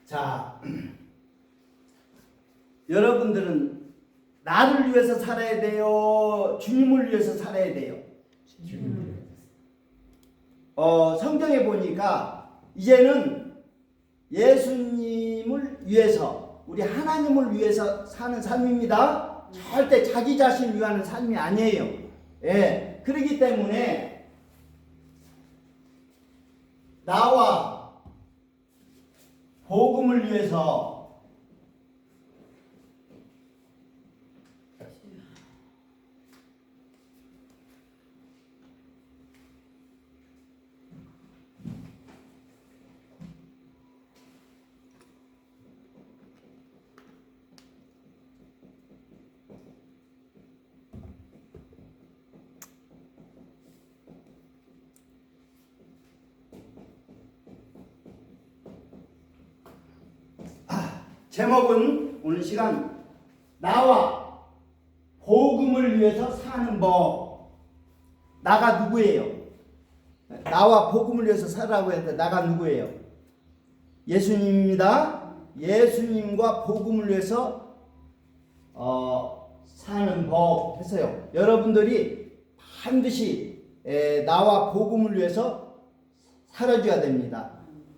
자, 여러분들은 나를 위해서 살아야 돼요? 주님을 위해서 살아야 돼요? 성경에 보니까 이제는 예수님을 위해서, 우리 하나님을 위해서 사는 삶입니다. 절대 자기 자신을 위하는 삶이 아니에요. 예, 그렇기 때문에 나와 복음을 위해서 제목은 오늘 시간 나와 복음을 위해서 사는 법. 나가 누구예요? 나와 복음을 위해서 살라고 했는데 나가 누구예요? 예수님입니다. 예수님과 복음을 위해서 사는 법 했어요. 여러분들이 반드시 나와 복음을 위해서 살아줘야 됩니다.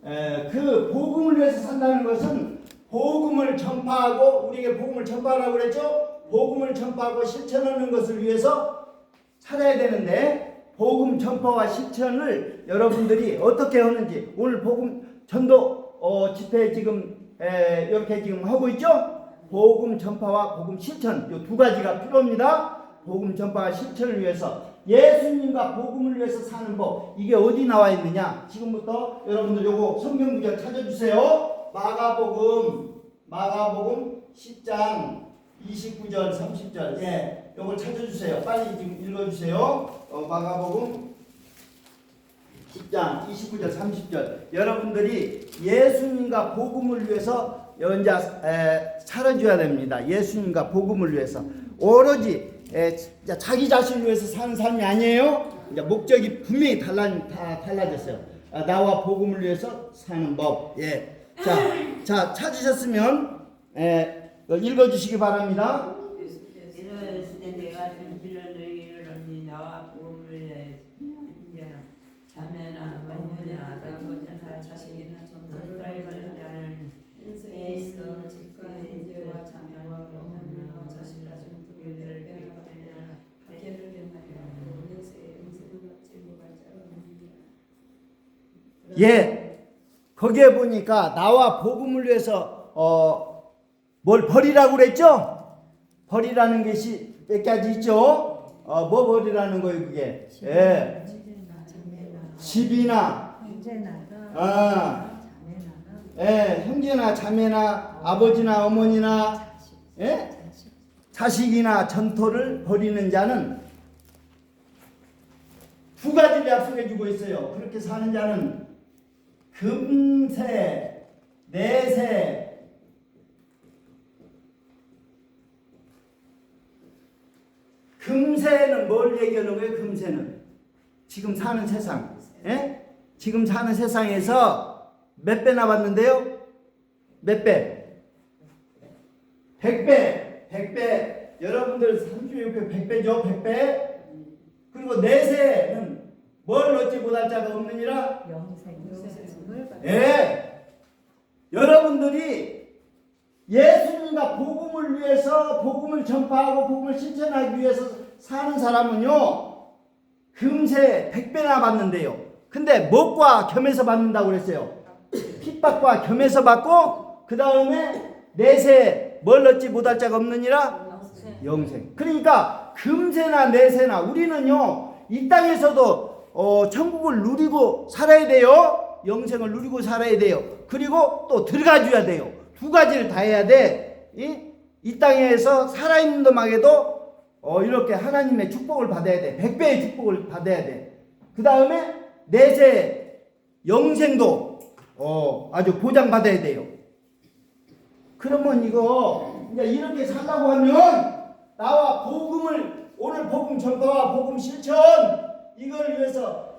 그 복음을 위해서 산다는 것은 복음을 전파하고, 우리에게 복음을 전파하라고 그랬죠? 복음을 전파하고 실천하는 것을 위해서 살아야 되는데, 복음 전파와 실천을 여러분들이 어떻게 하는지 오늘 복음 전도 집회 지금 이렇게 지금 하고 있죠? 복음 전파와 복음 실천, 이 두 가지가 필요합니다. 복음 전파와 실천을 위해서, 예수님과 복음을 위해서 사는 법, 이게 어디 나와 있느냐? 지금부터 여러분들 요거 성경 구절 찾아주세요. 마가복음 10장 29절 30절, 예, 요걸 찾아주세요. 빨리 지금 읽어주세요. 마가복음 10장 29절 30절. 여러분들이 예수님과 복음을 위해서 연자 살아줘야 됩니다. 예수님과 복음을 위해서 오로지 자기 자신을 위해서 사는 삶이 아니에요. 이제 목적이 분명히 달라졌어요. 나와 복음을 위해서 사는 법. 예. 자 찾으셨으면 읽어주시기 바랍니다. 이르시되 내가 진실로 너희를 얻니 나와 복음을 위하여 자매나 어머니나 아버지나 자식이나 손자를 받는 자는 인생에 있어 직관의 인재와 자매와 어머니와 자식이나 손자를 배우거나 박해를 행하여 영생의 인생을 얻지 못할 자가 없느니라. 예. 거기에 보니까 나와 복음을 위해서 뭘 버리라고 그랬죠? 버리라는 것이 몇 가지 있죠? 뭐 버리라는 거예요, 그게? 예. 집이나 형제나 자매나 아버지나 어머니나 자식이나 전토를 버리는 자는 두 가지를 약속해 주고 있어요. 그렇게 사는 자는 금세, 내세, 금세는 뭘 얘기하는 거예요? 금세는 지금 사는 세상, 지금 사는 세상에서 몇 배 남았는데요? 몇 배? 100배, 100배. 여러분들 36배, 100배죠? 100배. 그리고 내세는 뭘 얻지 못할 자가 없느니라? 영생을. 예. 여러분들이 예수님과 복음을 위해서, 복음을 전파하고 복음을 실천하기 위해서 사는 사람은요, 금세 100배나 받는데요. 근데 무엇과 겸해서 받는다고 그랬어요? 핍박과 겸해서 받고, 그 다음에 내세 뭘 얻지 못할 자가 없느니라? 영생. 그러니까 금세나 내세나 우리는요, 이 땅에서도 천국을 누리고 살아야 돼요. 영생을 누리고 살아야 돼요. 그리고 또 들어가줘야 돼요. 두 가지를 다 해야 돼. 이 땅에서 살아있는 놈에게도 이렇게 하나님의 축복을 받아야 돼. 100배의 축복을 받아야 돼. 그 다음에 내세 영생도 아주 보장받아야 돼요. 그러면 이거 이제 이렇게 살라고 하면 나와 복음을, 오늘 복음 전파와 복음 실천, 이걸 위해서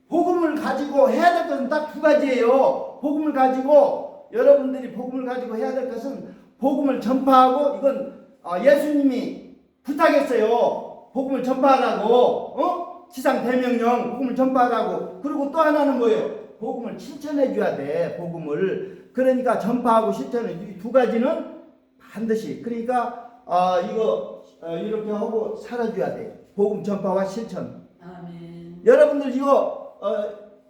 복음을 가지고 해야 될 것은 딱 두 가지예요. 복음을 가지고 여러분들이 복음을 가지고 해야 될 것은 복음을 전파하고 이건 예수님이 부탁했어요. 복음을 전파하라고. 지상 대명령 복음을 전파하라고. 그리고 또 하나는 뭐예요? 복음을 실천해 줘야 돼. 복음을. 그러니까 전파하고 실천을 이 두 가지는 반드시. 그러니까 이거 이렇게 하고 살아줘야 돼. 복음 전파와 실천. 아멘. 여러분들 이거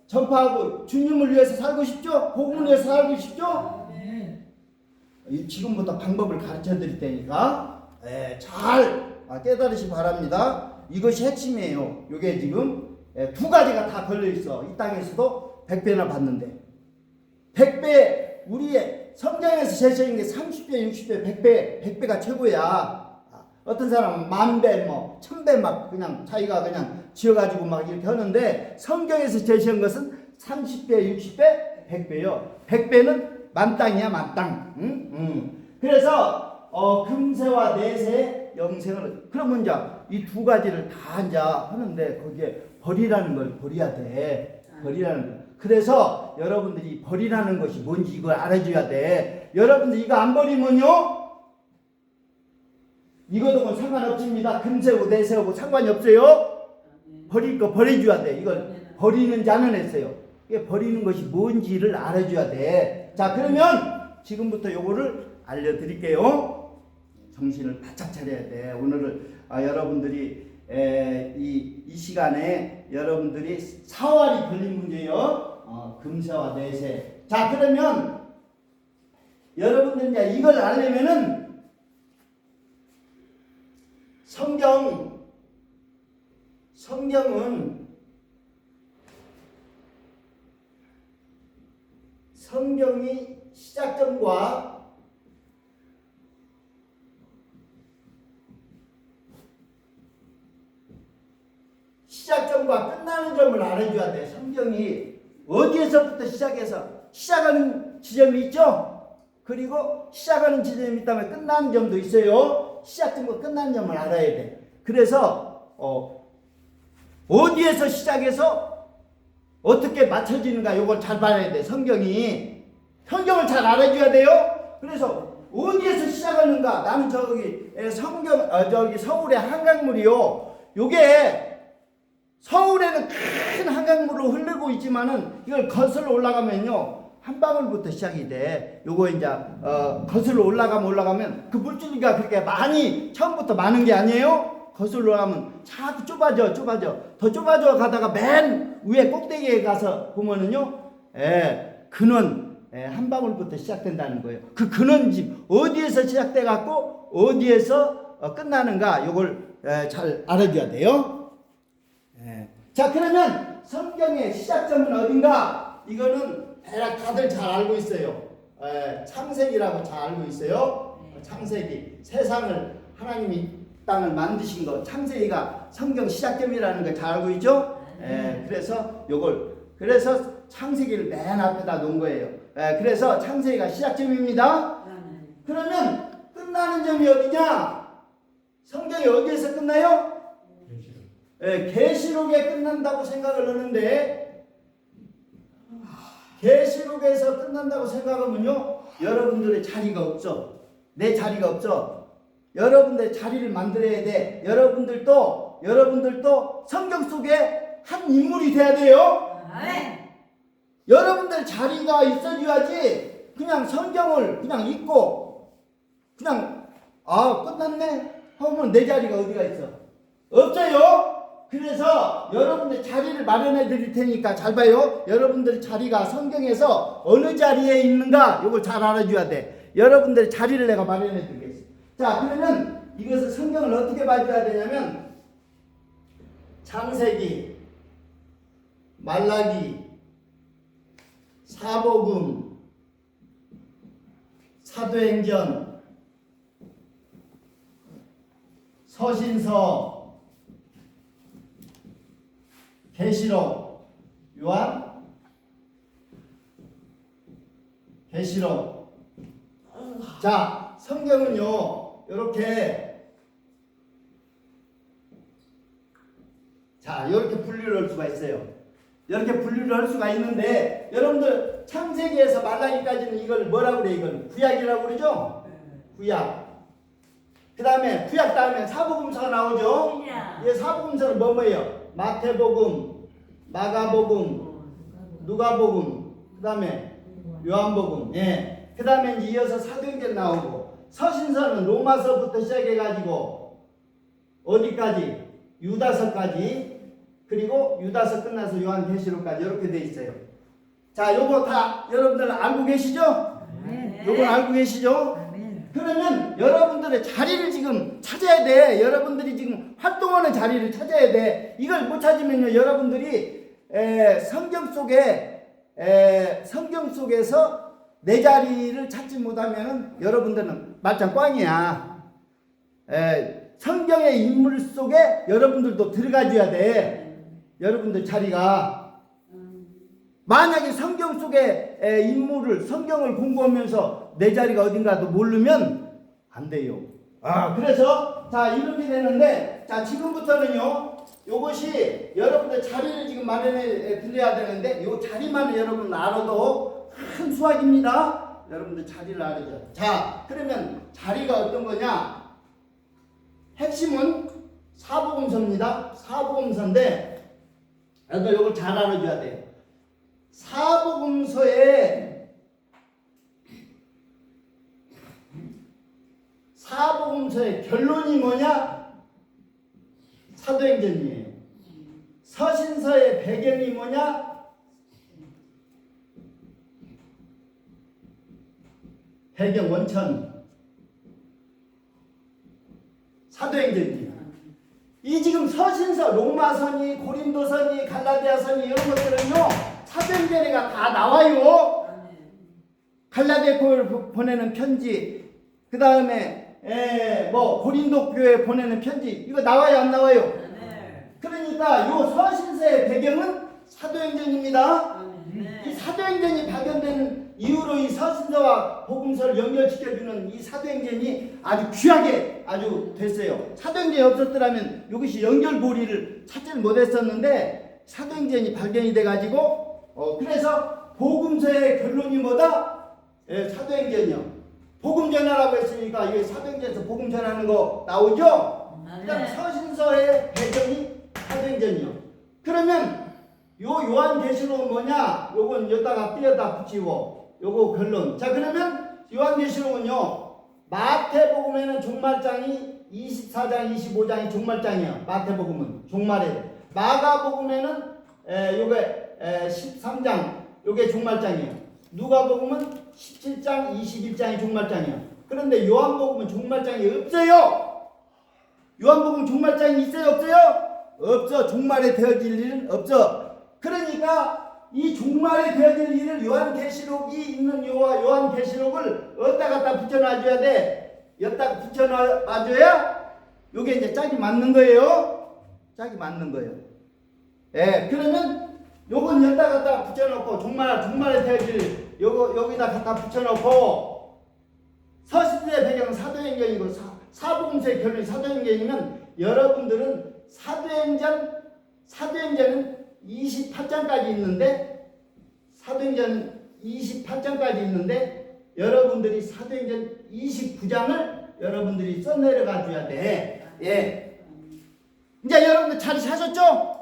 전파하고 주님을 위해서 살고 싶죠? 복음을 위해서 살고 싶죠? 지금부터 방법을 가르쳐 드릴 테니까 잘 깨달으시기 바랍니다. 이것이 핵심이에요. 이게 지금 두 가지가 다 걸려 있어. 이 땅에서도 100배나 받는데 100배 우리의 성경에서 제시한 게 30배, 60배, 100배가 최고야. 어떤 사람은 10,000배, 뭐 1000배 막 그냥 자기가 그냥 지어가지고 막 이렇게 하는데 성경에서 제시한 것은 30배, 60배, 100배요. 100배는 만땅이야, 만땅. 그래서 금세와 내세, 영생을 그러면 이제 이 두 가지를 다 이제 하는데 거기에 벌이라는 걸 버려야 돼. 벌이라는 거. 그래서 여러분들이 벌이라는 것이 뭔지 이걸 알아줘야 돼. 여러분들 이거 안 버리면요. 이거도 상관없습니다. 금세고 내세하고 상관이 없어요. 버릴 거 버려줘야 돼. 이걸 버리는 자는 했어요. 이게 버리는 것이 뭔지를 알아줘야 돼. 자, 그러면 지금부터 요거를 알려드릴게요. 정신을 바짝 차려야 돼. 오늘은 여러분들이 이 시간에 여러분들이 사활이 걸린 문제요. 금세와 내세. 자, 그러면 여러분들 이제 이걸 알려면은 성경이 시작점과 끝나는 점을 알아줘야 돼. 성경이 어디에서부터 시작해서 시작하는 지점이 있죠? 그리고 시작하는 지점이 있다면 끝나는 점도 있어요. 시작점과 끝나는 점을 알아야 돼. 그래서 어디에서 시작해서 어떻게 맞춰지는가 이걸 잘 봐야 돼. 성경을 잘 알아줘야 돼요. 그래서 어디에서 시작하는가. 나는 저기 서울의 한강물이요. 요게 서울에는 큰 한강물로 흐르고 있지만은 이걸 거슬러 올라가면요 한 방울부터 시작이 돼. 요거 이제 거슬러 올라가면 그 물줄기가 그렇게 많이 처음부터 많은 게 아니에요. 거슬러 올라가면 자꾸 좁아져. 더 좁아져 가다가 맨 위에 꼭대기에 가서 보면은요, 근원 한 방울부터 시작된다는 거예요. 그 근원집 어디에서 시작돼 갖고 어디에서 끝나는가 요걸 잘 알아줘야 돼요. 자, 그러면 성경의 시작점은 어딘가? 이거는 대략 다들 잘 알고 있어요. 창세기라고 잘 알고 있어요. 창세기, 세상을 하나님이 땅을 만드신 거, 창세기가 성경 시작점이라는 걸 잘 알고 있죠? 그래서 창세기를 맨 앞에다 놓은 거예요. 그래서 창세기가 시작점입니다. 그러면 끝나는 점이 어디냐? 성경이 어디에서 끝나요? 계시록에 끝난다고 생각을 하는데, 계시록에서 끝난다고 생각하면요 여러분들의 자리가 없어. 내 자리가 없어. 여러분들의 자리를 만들어야 돼. 여러분들도 성경 속에 한 인물이 돼야 돼요. 여러분들 자리가 있어줘야지 그냥 성경을 그냥 읽고 그냥 끝났네 하면 내 자리가 어디가 있어? 없어요. 그래서 여러분들 자리를 마련해 드릴 테니까 잘 봐요. 여러분들 자리가 성경에서 어느 자리에 있는가 이걸 잘 알아줘야 돼. 여러분들 자리를 내가 마련해 드리겠어. 자, 그러면 이것을 성경을 어떻게 봐줘야 되냐면 창세기, 말라기, 사복음, 사도행전, 서신서, 계시록, 요한, 계시록. 자, 성경은요 이렇게 이렇게 분류를 할 수가 있어요. 이렇게 분류를 할 수가 있는데 여러분들 창세기에서 말라기까지는 이걸 뭐라고 그래? 이걸 구약이라고 그러죠? 구약. 그 다음에 구약 다음에 사복음서가 나오죠? 이 사복음서는 뭐예요? 마태복음, 마가복음, 누가복음, 그 다음에 요한복음. 예. 그 다음에 이제 이어서 사도행전 나오고 서신서는 로마서부터 시작해가지고 어디까지? 유다서까지, 그리고 유다서 끝나서 요한계시록까지 이렇게 돼 있어요. 자, 요거 다 여러분들 알고 계시죠? 네. 요건 알고 계시죠? 그러면 여러분들의 자리를 지금 찾아야 돼. 여러분들이 지금 활동하는 자리를 찾아야 돼. 이걸 못 찾으면요, 여러분들이 성경 속에서 내 자리를 찾지 못하면은 여러분들은 말짱 꽝이야. 성경의 인물 속에 여러분들도 들어가줘야 돼. 여러분들 자리가. 만약에 성경 속의 성경을 공부하면서 내 자리가 어딘가도 모르면 안 돼요. 그래서 자, 이렇게 되는데, 자, 지금부터는요, 요것이 여러분들 자리를 지금 마련해 드려야 되는데, 요 자리만 여러분 알아도 큰 수학입니다. 여러분들 자리를 알아야죠. 자, 그러면 자리가 어떤 거냐? 핵심은 사복음서입니다. 사복음서인데, 여러분들 요걸 잘 알아줘야 돼요. 사복음서의 결론이 뭐냐? 사도행전이에요. 서신서의 배경이 뭐냐? 배경 원천. 사도행전이에요. 이 지금 서신서, 로마서니, 고린도서니, 갈라디아서니 이런 것들은요, 사도행전에가 다 나와요. 갈라디아 교회를 보내는 편지, 그 다음에 고린도 교회 보내는 편지, 이거 나와요, 안 나와요? 그러니까 요 서신서의 배경은 사도행전입니다. 이 사도행전이 발견된 이후로 이 서신서와 복음서를 연결시켜주는 이 사도행전이 아주 귀하게 아주 됐어요. 사도행전이 없었더라면 이것이 연결고리를 찾지를 못했었는데, 사도행전이 발견이 돼가지고 그래서 복음서의 결론이 뭐다? 사도행전이요. 복음 전하라고 했으니까 이게 사도행전에서 복음 전하는 거 나오죠? 그다음 서신서의 배경이 사도행전이요. 그러면 요한계시록은 뭐냐? 요건 여기다가 띄어다 붙이고 요거 결론. 자, 그러면 요한계시록은요, 마태복음에는 종말장이 24장 25장이 종말장이야. 마태복음은 종말에. 마가복음에는 요게 13장 요게 종말장이에요. 누가복음은 17장 21장이 종말장이야. 그런데 요한복음은 종말장이 없어요. 요한복음 종말장이 있어요, 없어요? 없어. 종말에 되어질 일은 없어. 그러니까 이 종말에 되어질 일을 요한계시록이 있는 요한계시록을 어디다 갖다 붙여놔줘야 돼. 여기다 붙여놔줘야 요게 이제 짝이 맞는 거예요. 짝이 맞는 거예요. 그러면 요건 여기다 갖다 붙여놓고 종말에 되어질 여기다 갖다 붙여놓고, 서신서의 배경은 사도행전이고 사복음서의 결론이 사도행전이면 여러분들은 사도행전은 28장까지 있는데, 여러분들이 사도행전 29장을 여러분들이 써내려가 줘야 돼. 이제 여러분들 자리 찾았죠?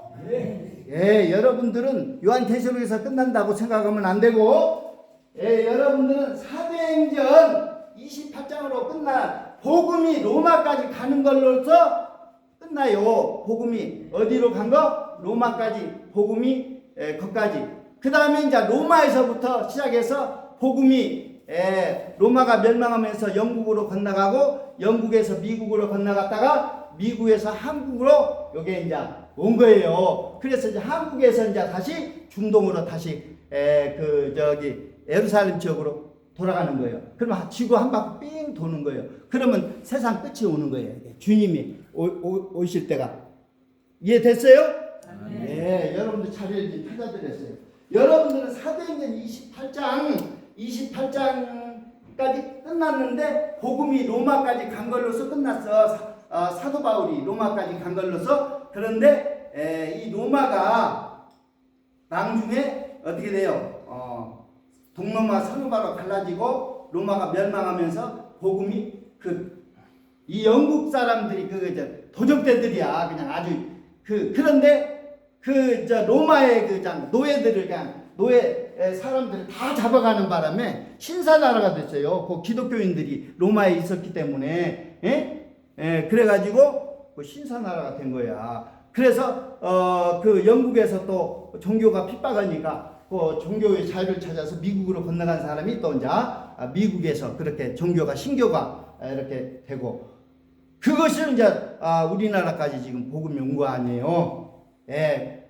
여러분들은 요한계시록에서 끝난다고 생각하면 안 되고, 여러분들은 사도행전 28장으로 끝나 복음이 로마까지 가는 걸로서 끝나요. 복음이 어디로 간 거? 로마까지 복음이 거기까지. 그 다음에 이제 로마에서부터 시작해서 복음이 로마가 멸망하면서 영국으로 건너가고, 영국에서 미국으로 건너갔다가 미국에서 한국으로 요게 이제 온 거예요. 그래서 이제 한국에서 이제 다시 중동으로 다시 예루살렘 지역으로 돌아가는 거예요. 그러면 지구 한 바퀴 삥 도는 거예요. 그러면 세상 끝이 오는 거예요. 주님이 오실 때가. 이해됐어요? 여러분들 자리를 찾아드렸어요. 여러분들은 사도행전 28장까지 끝났는데 복음이 로마까지 간 걸로서 끝났어. 사도 바울이 로마까지 간 걸로서. 그런데 이 로마가 나중에 어떻게 돼요? 동로마 서로바로 갈라지고 로마가 멸망하면서 복음이 이 영국 사람들이 도적대들이야. 그냥 아주 그런데 로마의 노예들을 그냥 노예 사람들을 다 잡아가는 바람에 신사나라가 됐어요. 그 기독교인들이 로마에 있었기 때문에 그래가지고 신사나라가 된 거야. 그래서 영국에서 또 종교가 핍박하니까 그 종교의 자유를 찾아서 미국으로 건너간 사람이 또 이제 미국에서 그렇게 신교가 이렇게 되고 그것을 이제 우리나라까지 지금 복음이 온 거 아니에요.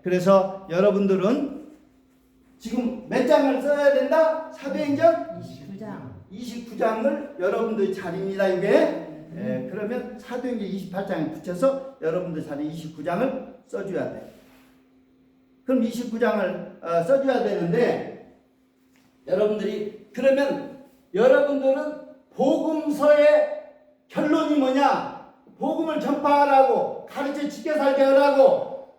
그래서 여러분들은 지금 몇 장을 써야 된다? 사도행전 29장을 여러분들 자리입니다. 이게 그러면 사도행전 28장에 붙여서 여러분들 자리 29장을 써줘야 돼. 그럼 29장을 써줘야 되는데 그러면 여러분들은 복음서의 결론이 뭐냐? 복음을 전파하라고 가르쳐 지켜 살게 하라고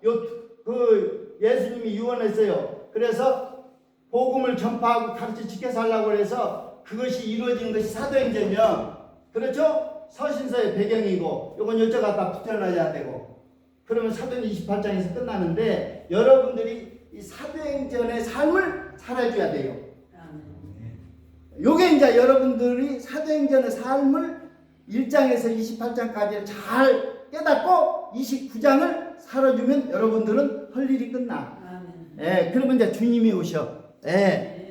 예수님이 유언했어요. 그래서 복음을 전파하고 가르쳐 지켜 살라고 해서 그것이 이루어진 것이 사도행전이요. 그렇죠? 서신서의 배경이고 요건 여쭤 갖다 붙여놔야 되고 그러면 사도행전 28장에서 끝나는데 여러분들이 이 사도행전의 삶을 살아줘야 돼요. 요게 이제 여러분들이 사도행전의 삶을 1장에서 28장까지 잘 깨닫고 29장을 살아주면 여러분들은 할 일이 끝나. 그러면 이제 주님이 오셔.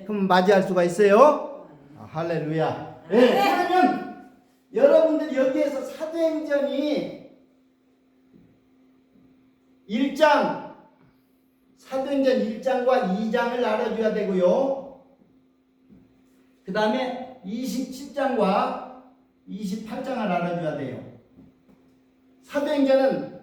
그럼 맞이할 수가 있어요. 할렐루야. 그러면 여러분들이 여기에서 사도행전이 1장, 사도행전 1장과 2장을 알아줘야 되고요. 그 다음에 27장과 28장을 알아줘야 돼요. 사도행전은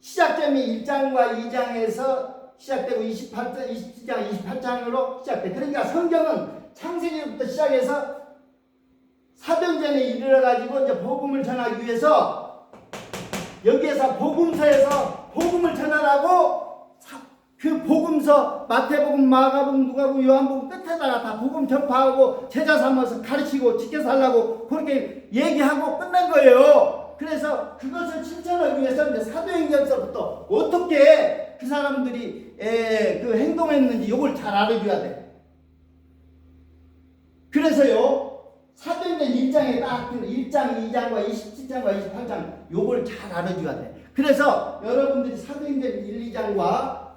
시작점이 1장과 2장에서 시작되고 27장, 28장으로 시작돼. 그러니까 성경은 창세기부터 시작해서 사도행전에 이르러가지고 이제 복음을 전하기 위해서 여기에서 복음서에서 복음을 전하라고 그 복음서 마태복음, 마가복음, 누가복음, 요한복음 끝에다가 다 복음 전파하고 제자 삼아서 가르치고 지켜 살라고 그렇게 얘기하고 끝난 거예요. 그래서 그것을 실천하기 위해서 이제 사도행전서부터 어떻게 그 사람들이 행동했는지 이걸 잘 알아줘야 돼. 그래서요 사도행전 1장에 딱 1장, 2장과 27장과 28장 요걸 잘 알아줘야 돼. 그래서 여러분들이 사도행전 1, 2장과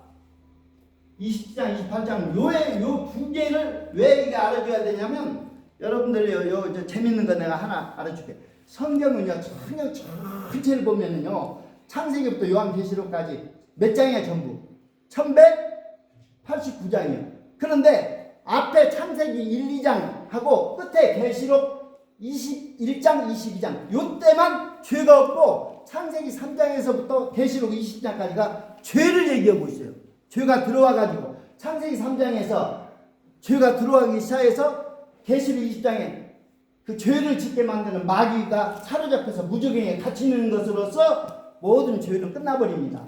27장, 28장 요 두 개를 왜 이게 알아줘야 되냐면 여러분들 재밌는 거 내가 하나 알아줄게. 성경은요 전체를 보면은요 창세기부터 요한계시록까지 몇 장이야 전부? 1189장이에요. 그런데 앞에 창세기 1, 2장하고 끝에 계시록 21장, 22장 요때만 죄가 없고 창세기 3장에서부터 계시록 20장까지가 죄를 얘기하고 있어요. 죄가 들어와가지고 창세기 3장에서 죄가 들어가기 시작해서 계시록 20장에 그 죄를 짓게 만드는 마귀가 사로잡혀서 무저갱에 갇히는 것으로서 모든 죄는 끝나버립니다.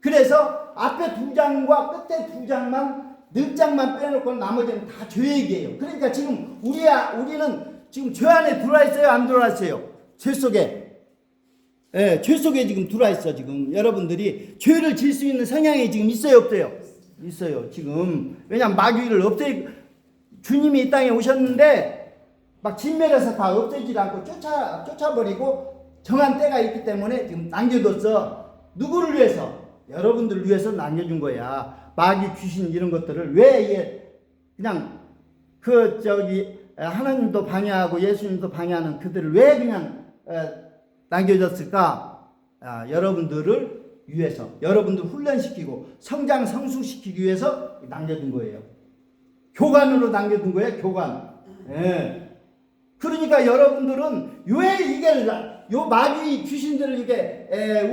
그래서 앞에 2장과 끝에 2장만 몇 장만 빼놓고 나머지는 다 죄 얘기예요. 그러니까 지금 우리는 지금 죄 안에 들어와 있어요? 안 들어와 있어요? 죄 속에. 죄 속에 지금 들어와 있어. 지금 여러분들이 죄를 질 수 있는 성향이 지금 있어요, 없어요? 있어요. 지금 왜냐면 마귀를 주님이 이 땅에 오셨는데 막 진멸해서 다 없애지 않고 쫓아버리고 정한 때가 있기 때문에 지금 남겨뒀어. 누구를 위해서? 여러분들을 위해서 남겨준 거야. 마귀, 귀신 이런 것들을 왜 그냥 하나님도 방해하고 예수님도 방해하는 그들을 왜 그냥 남겨줬을까? 여러분들을 위해서, 여러분들 훈련시키고 성장 성숙시키기 위해서 남겨둔 거예요. 교관으로 남겨둔 거예요. 교관. 그러니까 여러분들은 왜 요 마귀 귀신들을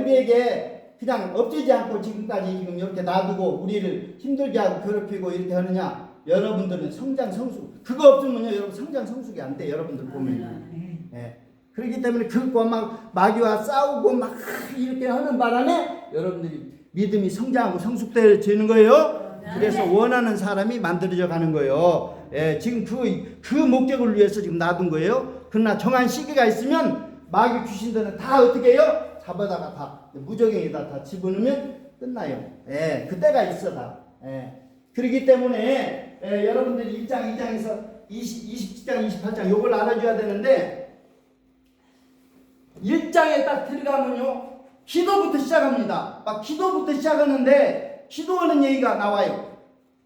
우리에게 그냥 없애지 않고 지금까지 지금 이렇게 놔두고 우리를 힘들게 하고 괴롭히고 이렇게 하느냐? 여러분들은 성장 성숙. 그거 없으면요, 여러분 성장 성숙이 안 돼. 여러분들 보면. 그렇기 때문에 그것과 막 마귀와 싸우고 막 이렇게 하는 바람에 여러분들이 믿음이 성장하고 성숙되어지는 거예요. 그래서 원하는 사람이 만들어져 가는 거예요. 예, 지금 그 목적을 위해서 지금 놔둔 거예요. 그러나 정한 시기가 있으면 마귀 귀신들은 다 어떻게 해요? 잡아다가 다 무적행에다 다 집어넣으면 끝나요. 예, 그때가 있어 다. 예. 그렇기 때문에 여러분들이 1장, 2장에서 20장, 28장 요걸 알아줘야 되는데 1장에 딱 들어가면요 기도부터 시작합니다. 막 기도부터 시작하는데 기도하는 얘기가 나와요.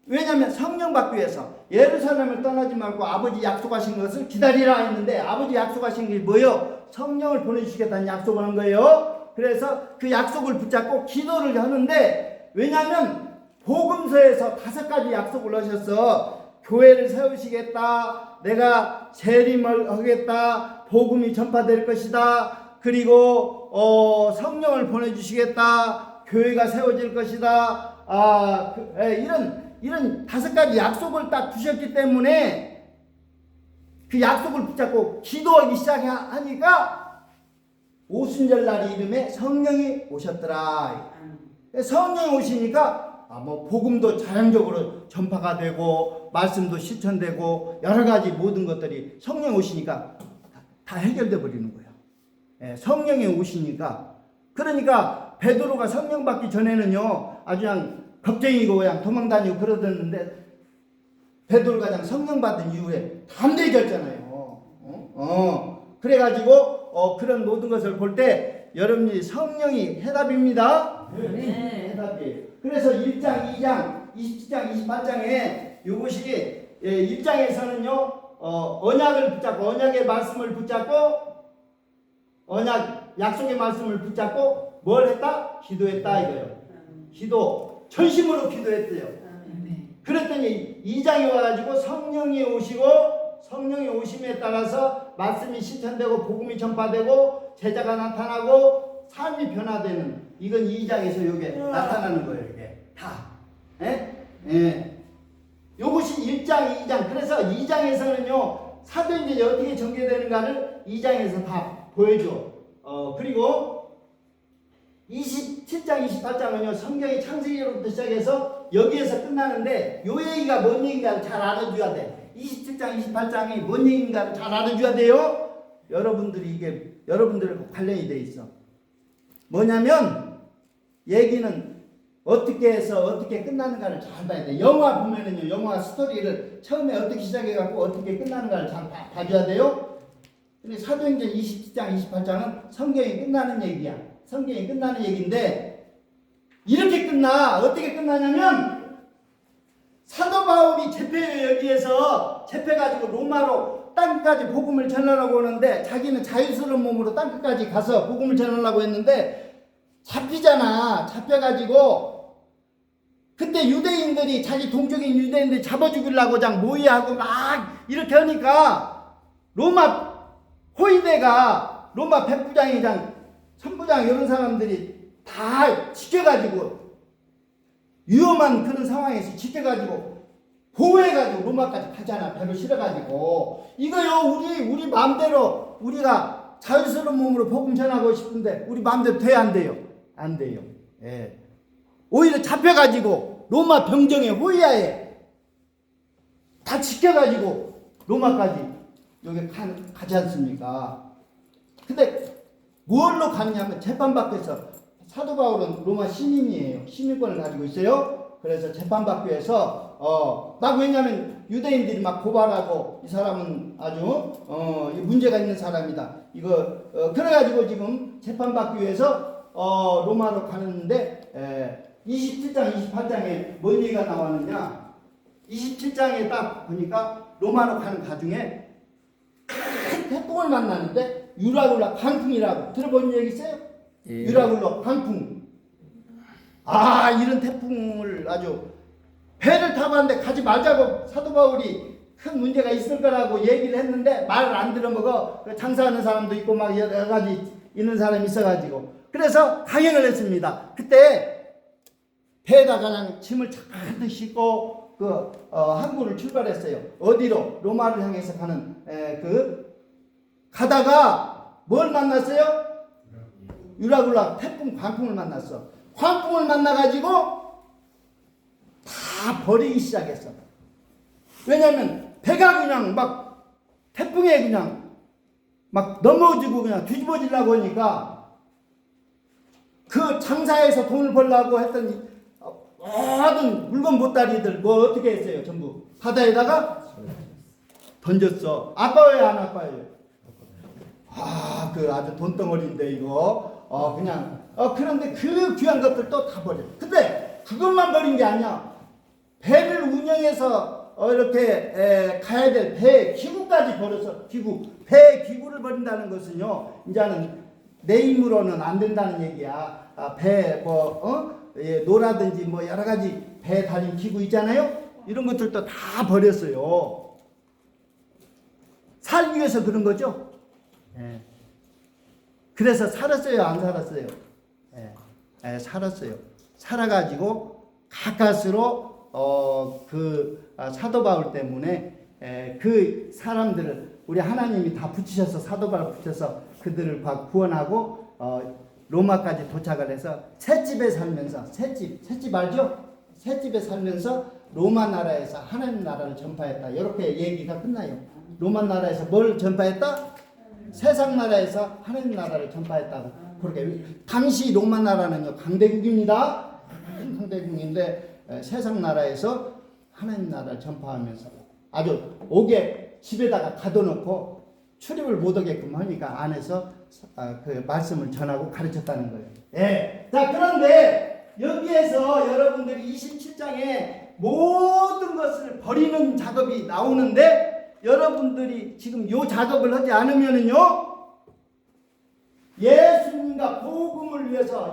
왜냐하면 성령 받기 위해서 예루살렘을 떠나지 말고 아버지 약속하신 것을 기다리라 했는데 아버지 약속하신 게 뭐예요? 성령을 보내주시겠다는 약속을 한 거예요. 그래서 그 약속을 붙잡고 기도를 하는데 왜냐하면 복음서에서 5가지 약속을 하셔서 교회를 세우시겠다, 내가 재림을 하겠다, 복음이 전파될 것이다, 그리고 성령을 보내주시겠다, 교회가 세워질 것이다, 이런 5가지 약속을 딱 주셨기 때문에 그 약속을 붙잡고 기도하기 시작하니까 오순절 날 이름에 성령이 오셨더라. 성령이 오시니까 뭐 복음도 자연적으로 전파가 되고 말씀도 실천되고 여러 가지 모든 것들이 성령 오시니까 다 해결돼 버리는 거예요. 예, 성령이 오시니까. 그러니까 베드로가 성령 받기 전에는요 아주 그냥 겁쟁이고 그냥 도망다니고 그러던데 베드로가 그냥 성령 받은 이후에 담대해졌잖아요. 그래가지고 그런 모든 것을 볼 때 여러분이 성령이 해답입니다. 네. 해답이에요. 그래서 1장, 2장, 27장, 28장에 이것이 1장에서는요 언약을 붙잡고 언약의 말씀을 붙잡고 언약 약속의 말씀을 붙잡고 뭘 했다? 기도했다 이거예요. 기도 전심으로 기도했대요. 그랬더니 2장에 와가지고 성령이 오시고 성령이 오심에 따라서 말씀이 실천되고 복음이 전파되고 제자가 나타나고 삶이 변화되는 이건 2장에서 요게 나타나는 거예요. 이게 다. 예? 예. 요것이 1장, 2장. 그래서 2장에서는요 사도행전이 어떻게 전개되는가를 2장에서 다 보여줘. 그리고 27장, 28장은요 성경의 창세기로부터 시작해서 여기에서 끝나는데 요 얘기가 뭔 얘기인가를 잘 알아줘야 돼. 27장, 28장이 뭔 얘기인가를 잘 알아줘야 돼요. 여러분들이 이게 여러분들과 관련이 돼 있어. 뭐냐면 얘기는 어떻게 해서 어떻게 끝나는가를 잘 봐야 돼. 영화 보면은요 영화 스토리를 처음에 어떻게 시작해갖고 어떻게 끝나는가를 잘 봐줘야 돼요. 근데 사도행전 27장, 28장은 성경이 끝나는 얘기야. 성경이 끝나는 얘기인데 이렇게 끝나. 어떻게 끝나냐면 사도 바울이 여기에서 잡혀가지고 로마로 땅끝까지 복음을 전하려고 하는데 자기는 자유스러운 몸으로 땅끝까지 가서 복음을 전하려고 했는데 잡히잖아. 잡혀가지고 그때 유대인들이 자기 동족인 유대인들이 잡아 죽이려고 그냥 모의하고 막 이렇게 하니까 로마 호위대가 로마 백부장이장 선부장 이런 사람들이 다 지켜가지고 위험한 그런 상황에서 지켜가지고 보호해가지고 로마까지 가잖아. 배로 실어가지고 이거요 우리 마음대로 우리가 자유스러운 몸으로 복음 전하고 싶은데 우리 마음대로 돼야 안 돼요. 안 돼요. 예. 오히려 잡혀가지고 로마 병정의 호위하에 다 지켜가지고 로마까지 여기 가지 않습니까? 근데 뭘로 갔냐면 재판받기 위해서 사도 바울은 로마 시민이에요. 시민권을 가지고 있어요. 그래서 재판받기 위해서 막 왜냐면 유대인들이 막 고발하고 이 사람은 아주 문제가 있는 사람이다. 이거 그래가지고 지금 재판받기 위해서 로마로 가는데 27장 28장에 뭔 얘기가 나왔느냐. 27장에 딱 보니까 로마로 가는 가중에 큰 태풍을 만나는데 유라굴라 강풍이라고 들어본 적 있어요? 예. 유라굴라 강풍. 이런 태풍을 아주 배를 타고 왔는데 가지 말자고 사도 바울이 큰 문제가 있을 거라고 얘기를 했는데 말을 안 들어먹어. 장사하는 사람도 있고 막 여러 가지 있는 사람이 있어가지고 그래서 강행을 했습니다. 그때 배에다가 그냥 짐을 잔뜩 싣고 항구를 출발했어요. 어디로? 로마를 향해서 가는 가다가 뭘 만났어요? 유라굴라 태풍 광풍을 만났어. 광풍을 만나가지고 다 버리기 시작했어. 왜냐하면 배가 그냥 막 태풍에 그냥 막 넘어지고 그냥 뒤집어지려고 하니까 그 장사해서 돈을 벌려고 했더니 모든 물건 보따리들 뭐 어떻게 했어요? 전부 바다에다가 던졌어. 아까워요, 안 아까워요? 그 아주 돈덩어리인데 이거 그냥 그런데 그 귀한 것들도 다 버려. 근데 그것만 버린 게 아니야. 배를 운영해서 이렇게 가야 될 배 기구까지 버려서 배 기구를 버린다는 것은요, 이제는 내 힘으로는 안 된다는 얘기야. 배 노라든지 뭐 여러 가지 배 달린 기구 있잖아요. 이런 것들도 다 버렸어요. 살기 위해서 그런 거죠. 예. 그래서 살았어요, 안 살았어요? 예, 살았어요. 살아가지고 가까스로 사도 바울 때문에 그 사람들을 우리 하나님이 다 붙이셔서 사도 바울 붙여서 그들을 구원하고 로마까지 도착을 해서 셋집에 살면서 셋집 알죠? 셋집에 살면서 로마 나라에서 하나님 나라를 전파했다. 이렇게 얘기가 끝나요. 로마 나라에서 뭘 전파했다? 세상 나라에서 하나님 나라를 전파했다고. 그렇게 당시 로마 나라는요 강대국입니다. 강대국인데 세상 나라에서 하나님 나라를 전파하면서 아주 옥에 집에다가 가둬놓고 출입을 못하게끔 하니까 안에서 그 말씀을 전하고 가르쳤다는 거예요. 예. 자, 그런데 여기에서 여러분들이 27장에 모든 것을 버리는 작업이 나오는데 여러분들이 지금 이 작업을 하지 않으면은요, 예수님과 복음을 위해서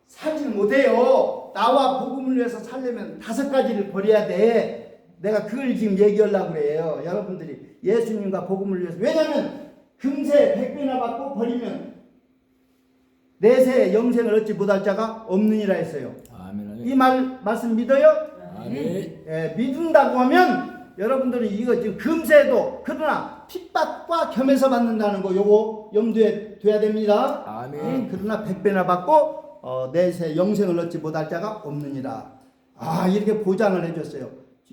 살지 못해요. 나와 복음을 위해서 살려면 5가지를 버려야 돼. 내가 그걸 지금 얘기하려고 그래요. 여러분들이 예수님과 복음을 위해서. 왜냐하면 금세 100배나 받고 버리면 내세 영생을 얻지 못할 자가 없느니라 했어요. 아멘. 이 말씀 믿어요? 아멘. 예, 믿는다고 하면 여러분들은 이거 지금 금세도 그러나 핍박과 겸해서 받는다는 거 요거 염두에 둬야 됩니다. 아멘. 그러나 100배나 받고 내세 영생을 얻지 못할 자가 없느니라. 이렇게 보장을 해줬어요.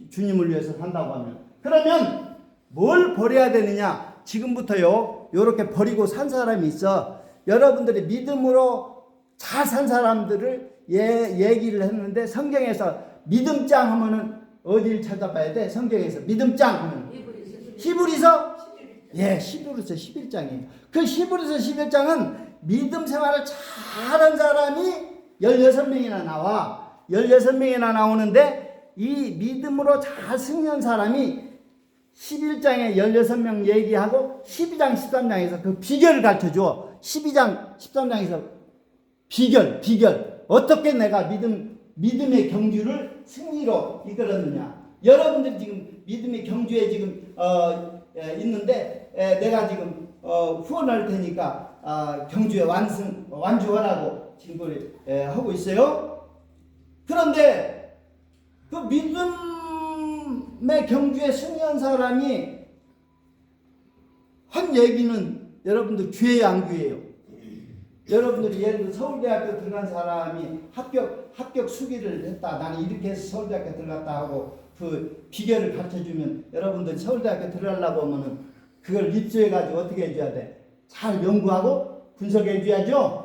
주님을 위해서 산다고 하면. 그러면 뭘 버려야 되느냐? 지금부터요 요렇게 버리고 산 사람이 있어. 여러분들이 믿음으로 잘 산 사람들을 얘기를 했는데 성경에서 믿음장 하면은 어디를 찾아봐야 돼? 성경에서 믿음장 하면 히브리서 11장이에요. 그 히브리서 11장은 믿음 생활을 잘한 사람이 16명이나 나와. 16명이나 나오는데 이 믿음으로 잘 승리한 사람이 11장에 16명 얘기하고 12장 13장에서 그 비결을 가르쳐줘. 12장 13장에서 비결 어떻게 내가 믿음의 경주를 승리로 이끌었느냐. 여러분들이 지금 믿음의 경주에 지금 있는데 내가 지금 후원할 테니까 경주에 완주하라고 지금 그걸 하고 있어요. 그런데 그 믿음의 경주에 승리한 사람이 한 얘기는 여러분들 귀해요, 안 귀해요? 여러분들이 예를 들어 서울대학교 들어간 사람이 합격 수기를 했다. 나는 이렇게 해서 서울대학교 들어갔다 하고 그 비결을 가르쳐주면 여러분들이 서울대학교 들어가려고 하면은 그걸 입수해가지고 어떻게 해줘야 돼? 잘 연구하고 분석해줘야죠.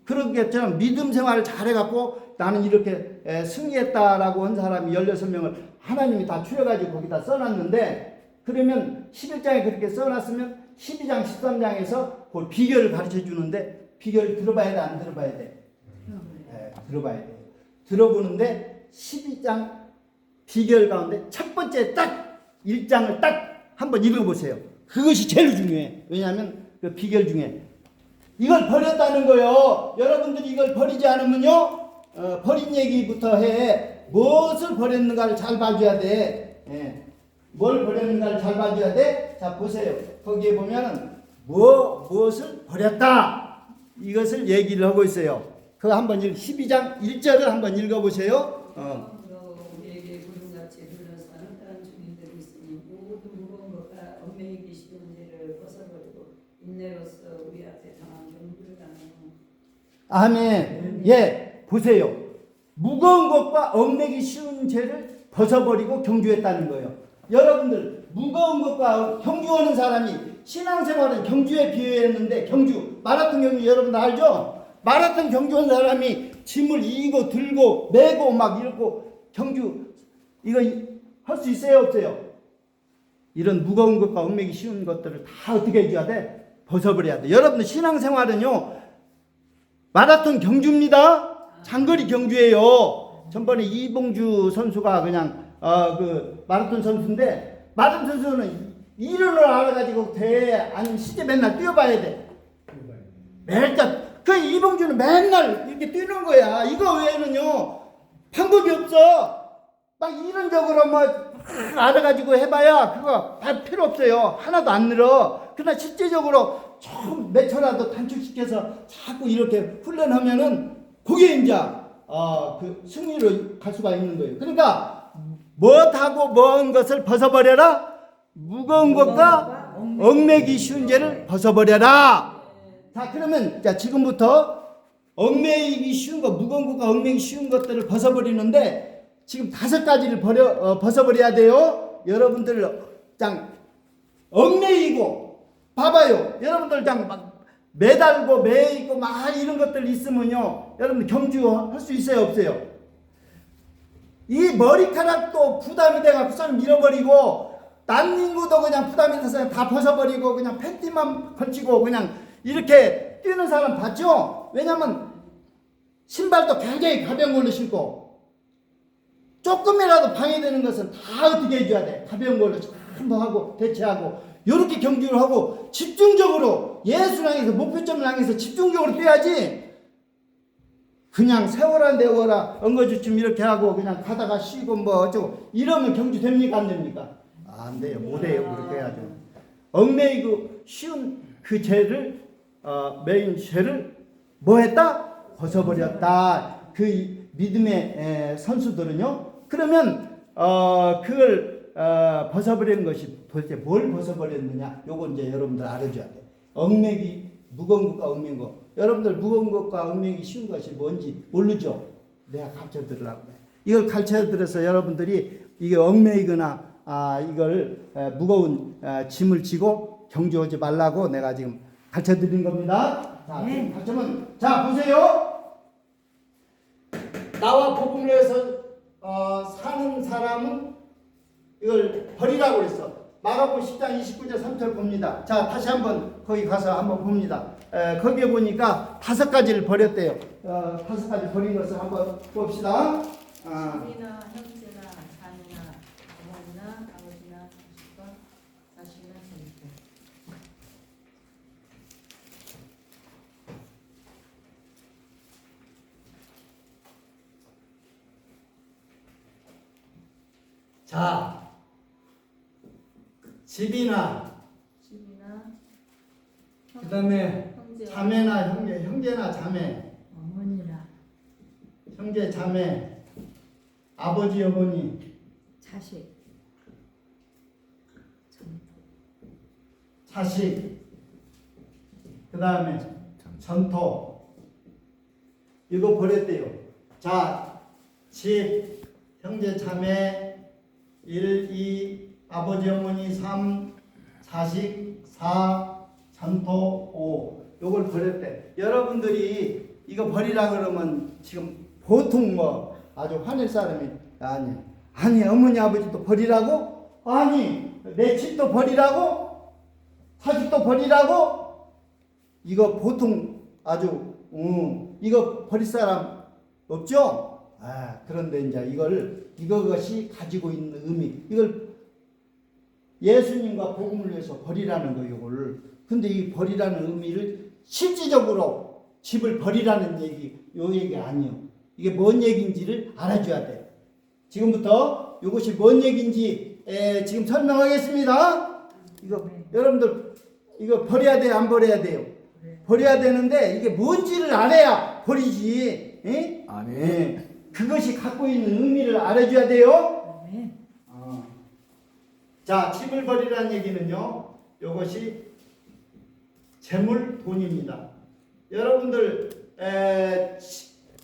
그런 것처럼 믿음 생활을 잘해갖고 나는 이렇게 승리했다라고 한 사람이 16명을 하나님이 다 추려가지고 거기다 써놨는데, 그러면 11장에 그렇게 써놨으면 12장 13장에서 그 비결을 가르쳐 주는데 비결을 들어봐야 돼, 안 들어봐야 돼? 들어봐야 돼. 들어보는데 12장 비결 가운데 첫 번째 딱 1장을 딱 한번 읽어보세요. 그것이 제일 중요해. 왜냐하면 그 비결 중에 이걸 버렸다는 거요. 여러분들이 이걸 버리지 않으면요, 버린 얘기부터 해. 무엇을 버렸는가를 잘 봐줘야 돼. 뭘 버렸는가를 잘 봐줘야 돼. 자, 보세요. 거기에 보면은 무엇을 버렸다, 이것을 얘기를 하고 있어요. 그거 한번 12장 1절을 한번 읽어보세요. 우리에게 구름같이 둘러싸는 다른 주민들이 있으니 모든 무거운 것과 얽매이기 쉬운 죄를 벗어버리고 인내로서 우리 앞에 당한 경주를 당하며 아멘. 예, 보세요. 무거운 것과 얽매기 쉬운 죄를 벗어버리고 경주했다는 거예요. 여러분들, 무거운 것과 경주하는 사람이 신앙생활은 경주에 비유했는데, 경주, 마라톤 경주 여러분들 알죠? 마라톤 경주한 사람이 짐을 이고 들고 메고 막 이러고 경주 이거 할 수 있어요, 없어요? 이런 무거운 것과 얽매기 쉬운 것들을 다 어떻게 해줘야 돼? 벗어버려야 돼. 여러분들 신앙생활은요, 마라톤 경주입니다. 장거리 경주예요. 전번에 이봉주 선수가 그냥 그 마라톤 선수인데, 마라톤 선수는 이론을 알아가지고 한 시제 맨날 뛰어봐야 돼. 매일 그 이봉주는 맨날 이렇게 뛰는 거야. 이거 외에는요 방법이 없어. 막 이론적으로 뭐 알아가지고 해봐야 그거 할 필요 없어요. 하나도 안 늘어. 그러나 실제적으로 좀 몇 초라도 단축시켜서 자꾸 이렇게 훈련하면은 그게 이제 그 승리로 갈 수가 있는 거예요. 그러니까 뭐하고 먼 것을 벗어버려라. 무거운 것과 얽매기 쉬운 죄를 벗어버려라. 자, 그러면 자 지금부터 얽매이기 쉬운 것, 무거운 것과 얽매이기 쉬운 것들을 벗어버리는데, 지금 5가지를 벗어버려야 돼요. 여러분들 짱 얽매이고, 봐봐요. 여러분들 짱 막 매달고 매이고 막 이런 것들 있으면요, 여러분들 경주할 수 있어요, 없어요? 이 머리카락도 부담이 돼가 부산 밀어버리고, 난닝구도 그냥 부담이 돼서 다 벗어버리고 그냥 팬티만 걸치고 그냥 이렇게 뛰는 사람 봤죠? 왜냐면 신발도 굉장히 가벼운 걸로 신고, 조금이라도 방해되는 것은 다 어떻게 해줘야 돼? 가벼운 걸로 전부 하고 대체하고 이렇게 경주를 하고 집중적으로 예수를 향해서 목표점을 향해서 집중적으로 뛰어야지. 그냥 세워라 내워라 엉거주춤 이렇게 하고 그냥 가다가 쉬고 뭐 어쩌고 이러면 경주 됩니까 안 됩니까? 안 돼요. 못 해요. 그렇게 해야죠. 얽매이고 쉬운 그 죄를 메인 죄를 뭐 했다? 벗어버렸다. 그 믿음의 선수들은요. 그러면 그걸 벗어버리는 것이 도대체 뭘 벗어버렸느냐? 요거 이제 여러분들 알아줘야 돼. 얽매기 무거운 것과 얽매인 거. 여러분들 무거운 것과 얽매기 쉬운 것이 뭔지 모르죠? 내가 가르쳐 드리려고 해. 이걸 가르쳐 드려서 여러분들이 이게 얽매이거나 이걸 무거운 짐을 지고 경주하지 말라고 내가 지금 가르쳐 드린 겁니다. 자, 지금 가르쳐면 자 보세요. 나와 복음을 해서 사는 사람은 이걸 버리라고 그랬어. 마가복음 10장 29절 3절 봅니다. 자, 다시 한번 거기 가서 한번 봅니다. 거기에 보니까 5가지를 버렸대요. 5가지 버린 것을 한번 봅시다. 집이나 형제나 자녀나 어머니나 아버지나 자식과 자식이나 자식들. 자, 집이나 그 다음에 자매나 형제나 자매, 어머니나 형제 자매, 아버지 어머니, 자식, 그 다음에 전토, 이거 버렸대요. 자, 집, 형제 자매 1, 2, 아버지 어머니 3, 자식 4, 전토 5, 요걸 버렸대. 여러분들이 이거 버리라 그러면 지금 보통 뭐 아주 화낼 사람이 아니 어머니 아버지도 버리라고? 아니 내 집도 버리라고? 자식도 버리라고? 이거 보통 아주 이거 버릴 사람 없죠? 그런데 이제 이것이 가지고 있는 의미, 이걸 예수님과 복음을 위해서 버리라는 거예요, 이걸. 근데 이 버리라는 의미를 실질적으로 집을 버리라는 요 얘기 아니에요. 이게 뭔 얘기인지를 알아줘야 돼. 지금부터 이것이 뭔 얘기인지 지금 설명하겠습니다. 이거 여러분들 이거 버려야 돼요, 안 버려야 돼요? 버려야 되는데 이게 뭔지를 알아야 버리지. 에? 아멘. 그것이 갖고 있는 의미를 알아줘야 돼요. 아멘. 자, 집을 버리라는 얘기는요, 이것이 재물, 돈입니다. 여러분들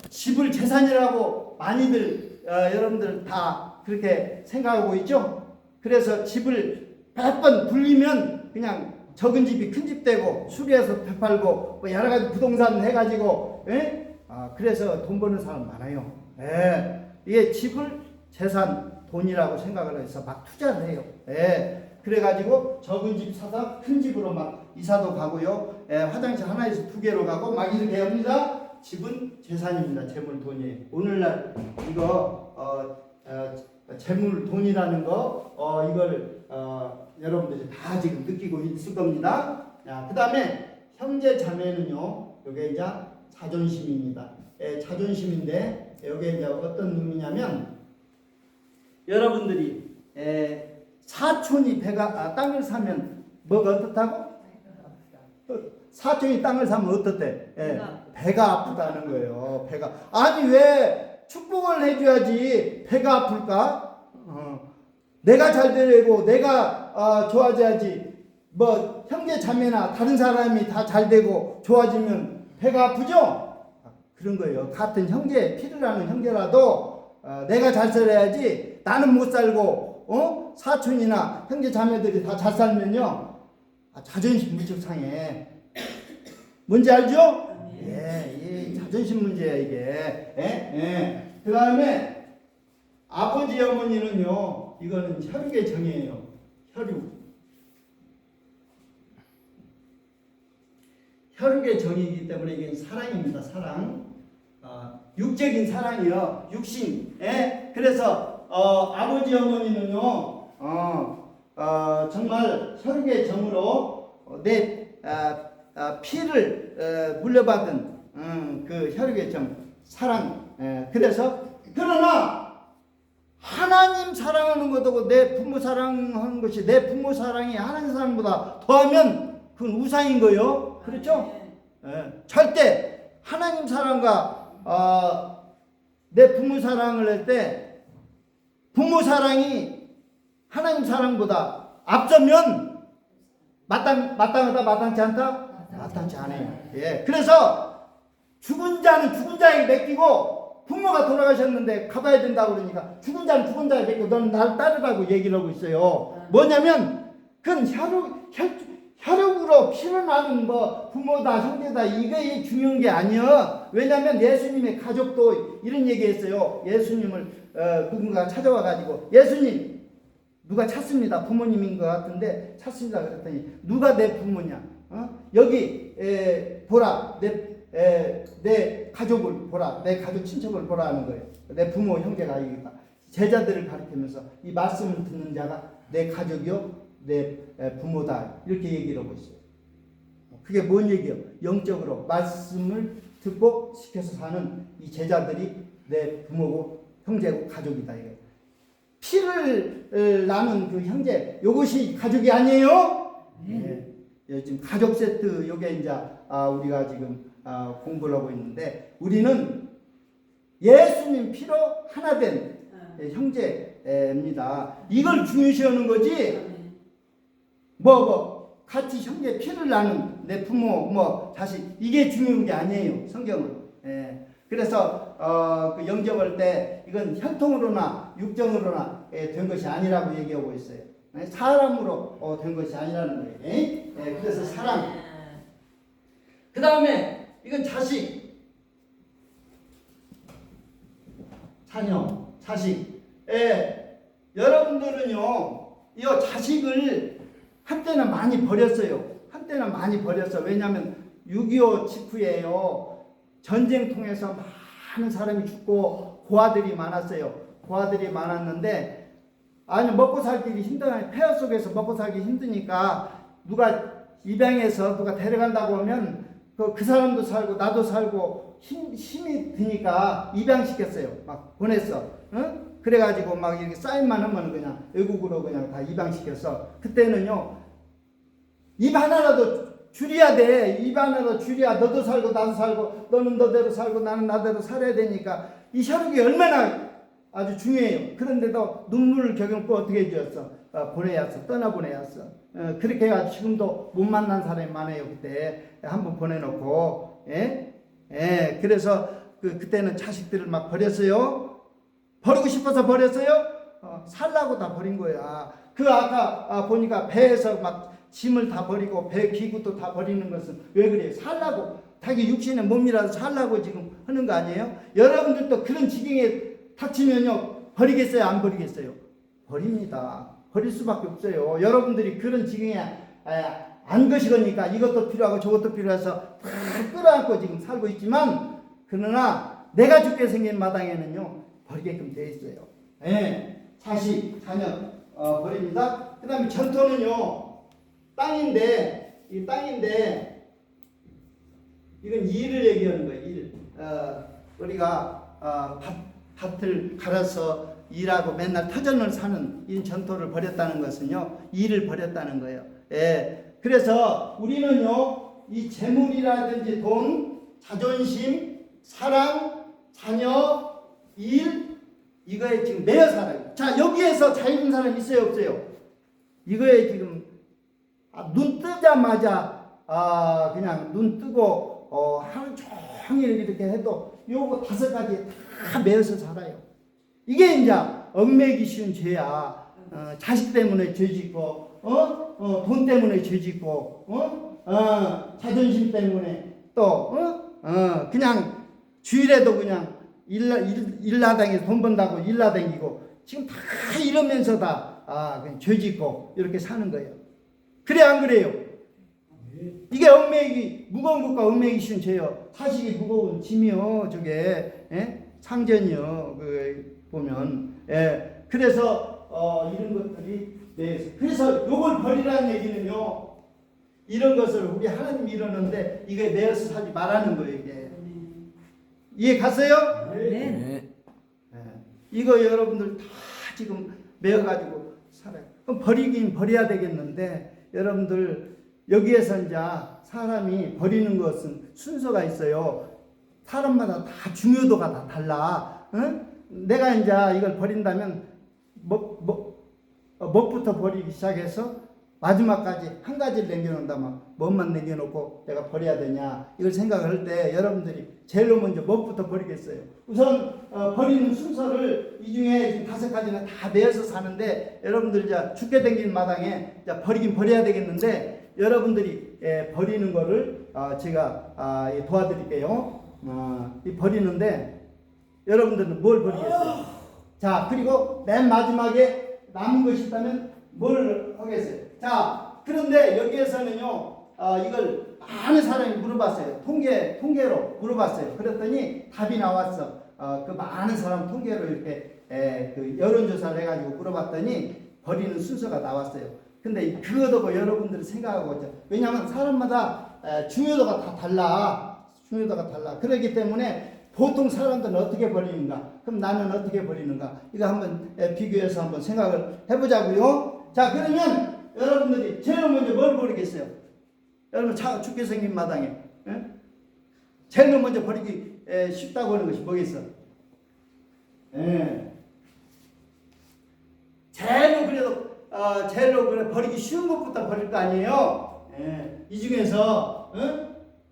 집을 재산이라고 많이들 여러분들 다 그렇게 생각하고 있죠. 그래서 집을 100번 불리면 그냥 적은 집이 큰 집 되고 수리해서 되팔고 뭐 여러 가지 부동산 해가지고 그래서 돈 버는 사람 많아요. 이게 집을 재산 돈이라고 생각을 해서 막 투자를 해요. 그래가지고 적은 집 사서 큰 집으로 막 이사도 가고요. 화장실 하나에서 2개로 가고 막 이렇게 합니다. 집은 재산입니다. 재물 돈이에요. 오늘날 이거 재물 돈이라는 거 이걸 여러분들이 다 지금 느끼고 있을 겁니다. 그 다음에 형제 자매는요. 이게 이제 자존심입니다. 자존심인데 이게 이제 어떤 의미냐면 여러분들이 사촌이 땅을 사면 뭐가 어떻다고? 사촌이 땅을 사면 어떻대? 배가 아프다는 거예요. 배가 아니 왜 축복을 해줘야지 배가 아플까? 내가 잘 되고 내가 좋아져야지. 뭐 형제 자매나 다른 사람이 다 잘 되고 좋아지면 배가 아프죠? 그런 거예요. 같은 형제 피를 나는 형제라도 내가 잘 살아야지 나는 못 살고 사촌이나 형제 자매들이 다 잘 살면요 자존심 무척 상해. 뭔지 알죠? 자존심 문제야 이게. 그 다음에 아버지 어머니는요 이거는 혈육의 정이에요. 혈육의 정이기 때문에 이게 사랑입니다. 사랑. 육적인 사랑이요. 육신. 그래서 아버지 어머니는요 정말 혈육의 정으로 내 피를 물려받은 그 혈육의 정 사랑. 그러나 하나님 사랑하는 것하고 내 부모 사랑하는 것이 내 부모 사랑이 하나님 사랑보다 더하면 그건 우상인 거예요. 그렇죠? 절대 하나님 사랑과 내 부모 사랑을 할 때 부모 사랑이 하나님 사랑보다 앞서면 마땅하다 마땅치 않다? 마땅치 않아요. 그래서 죽은 자는 죽은 자에게 맡기고 부모가 돌아가셨는데 가봐야 된다고 그러니까 죽은 자는 죽은 자에게 맡기고 너는 날 따르라고 얘기를 하고 있어요. 뭐냐면 그건 혈육으로 피를 나는 뭐 부모다 형제다 이게 중요한 게 아니야. 왜냐하면 예수님의 가족도 이런 얘기했어요. 예수님을 누군가 찾아와 가지고 예수님 누가 찾습니다. 부모님인 것 같은데 찾습니다. 그랬더니 누가 내 부모냐? 여기 보라 내 가족을 보라 내 가족 친척을 보라 하는 거예요. 내 부모 형제가 이기다. 제자들을 가리키면서 이 말씀을 듣는 자가 내 가족이요 내 부모다 이렇게 얘기를 하고 있어요. 그게 뭔 얘기예요? 영적으로 말씀을 듣고 지켜서 사는 이 제자들이 내 부모고 형제고 가족이다 이거예요. 피를 나는 그 형제 이것이 가족이 아니에요? 지금 가족 세트 요게 이제 우리가 지금 공부를 하고 있는데 우리는 예수님 피로 하나 된 형제입니다. 이걸 중요시하는 거지. 같이 형제 피를 나는 내 부모 자식 이게 중요한 게 아니에요. 성경은. 그래서 그 영접할 때 이건 혈통으로나 육정으로나 된 것이 아니라고 얘기하고 있어요. 사람으로 된 것이 아니라는 거예요. 그래서 사랑. 그 다음에 이건 자식, 자녀, 자식. 여러분들은요, 이 자식을 한때는 많이 버렸어요. 왜냐하면 6.25 직후에요. 전쟁 통해서 많은 사람이 죽고 고아들이 많았어요. 고아들이 많았는데 먹고 살기 힘드니까 폐허 속에서 먹고 살기 힘드니까 누가 입양해서 누가 데려간다고 하면 그 사람도 살고 나도 살고 힘이 드니까 입양시켰어요. 막 보냈어. 그래가지고 막 이렇게 사인만 하면 그냥 외국으로 그냥 다 입양시켰어. 그때는요 입 하나라도 줄여야 돼. 입 하나라도 줄여야 너도 살고 나도 살고 너는 너대로 살고 나는 나대로 살아야 되니까 이 혈육이 얼마나 아주 중요해요. 그런데도 눈물을 겨경고 어떻게 해주었어? 보내야어. 떠나보내야어. 그렇게 해가지고 지금도 못 만난 사람이 많아요. 그때 한번 보내놓고 예, 그래서 그때는 자식들을 막 버렸어요. 버리고 싶어서 버렸어요. 살라고 다 버린 거야. 아까 보니까 배에서 막 짐을 다 버리고 배 기구도 다 버리는 것은 왜 그래요? 살라고, 자기 육신의 몸이라도 살라고 지금 하는 거 아니에요? 여러분들도 그런 지경에 닥치면요, 버리겠어요? 안 버리겠어요? 버립니다. 버릴 수밖에 없어요. 여러분들이 그런 지경에 안 거시거니까 이것도 필요하고 저것도 필요해서 다 끌어안고 지금 살고 있지만, 그러나 내가 죽게 생긴 마당에는요, 버리게끔 되어 있어요. 예, 자식, 자녀 버립니다. 그 다음에 전토는요, 땅인데, 이 땅인데, 이건 일을 얘기하는 거예요. 일. 우리가 밭을 갈아서 일하고 맨날 터전을 사는 이 전토를 버렸다는 것은요, 일을 버렸다는 거예요. 예. 그래서 우리는요, 이 재물이라든지 돈, 자존심, 사랑, 자녀, 일, 이거에 지금 매여 살아요. 자, 여기에서 자유로운 사람 있어요, 없어요? 이거에 지금 눈 뜨자마자 그냥 눈 뜨고 하루 종일 이렇게 해도 요거 5가지 다 매여서 살아요. 이게 이제 얽매기 쉬운 죄야. 자식 때문에 죄 짓고, 돈 때문에 죄 짓고, 자존심 때문에 또, 그냥 주일에도 그냥 일나다니고 돈 번다고 일나다니고 지금 다 이러면서 다 그냥 죄 짓고 이렇게 사는 거예요. 그래 안 그래요? 이게 얽매이기, 무거운 것과 얽매이기 쉬운 죄요. 사식이 무거운 짐이요. 저게 상전이요. 보면 그래서 이런 것들이 그래서 요걸 버리라는 얘기는요, 이런 것을 우리 하나님이 이러는데 이게 매여서 살지 말라는 거예요. 이게 이해 갔어요? 네. 이거 여러분들 다 지금 매여가지고 살아요. 그럼 버리긴 버려야 되겠는데, 여러분들 여기에서 이제 사람이 버리는 것은 순서가 있어요. 사람마다 다 중요도가 다 달라. 내가 이제 이걸 버린다면 뭐부터 버리기 시작해서 마지막까지 한 가지를 남겨놓는다면 뭐만 남겨놓고 내가 버려야 되냐, 이걸 생각할 때 여러분들이 제일로 먼저 뭐부터 버리겠어요? 우선 버리는 순서를 이 중에 5가지는 다 매어서 사는데, 여러분들이 이제 죽게 댕기는 마당에 이제 버리긴 버려야 되겠는데, 여러분들이 버리는 거를 제가 도와드릴게요. 이 버리는데 여러분들은 뭘 버리겠어요? 자, 그리고 맨 마지막에 남은 것이 있다면 뭘 하겠어요? 자, 그런데 여기에서는요, 이걸 많은 사람이 물어봤어요. 통계로 물어봤어요. 그랬더니 답이 나왔어. 그 많은 사람 통계로 이렇게 그 여론조사를 해가지고 물어봤더니 버리는 순서가 나왔어요. 근데 그거도 여러분들이 생각하고 있죠. 왜냐하면 사람마다 중요도가 다 달라. 중요도가 달라. 그렇기 때문에 보통 사람들은 어떻게 버리는가? 그럼 나는 어떻게 버리는가? 이거 한번 비교해서 한번 생각을 해보자고요. 자, 그러면 여러분들이 제일 먼저 뭘 버리겠어요? 여러분 죽게 생긴 마당에 제일 먼저 버리기 쉽다고 하는 것이 뭐겠어? 제일로 그래 버리기 쉬운 것부터 버릴 거 아니에요? 이 중에서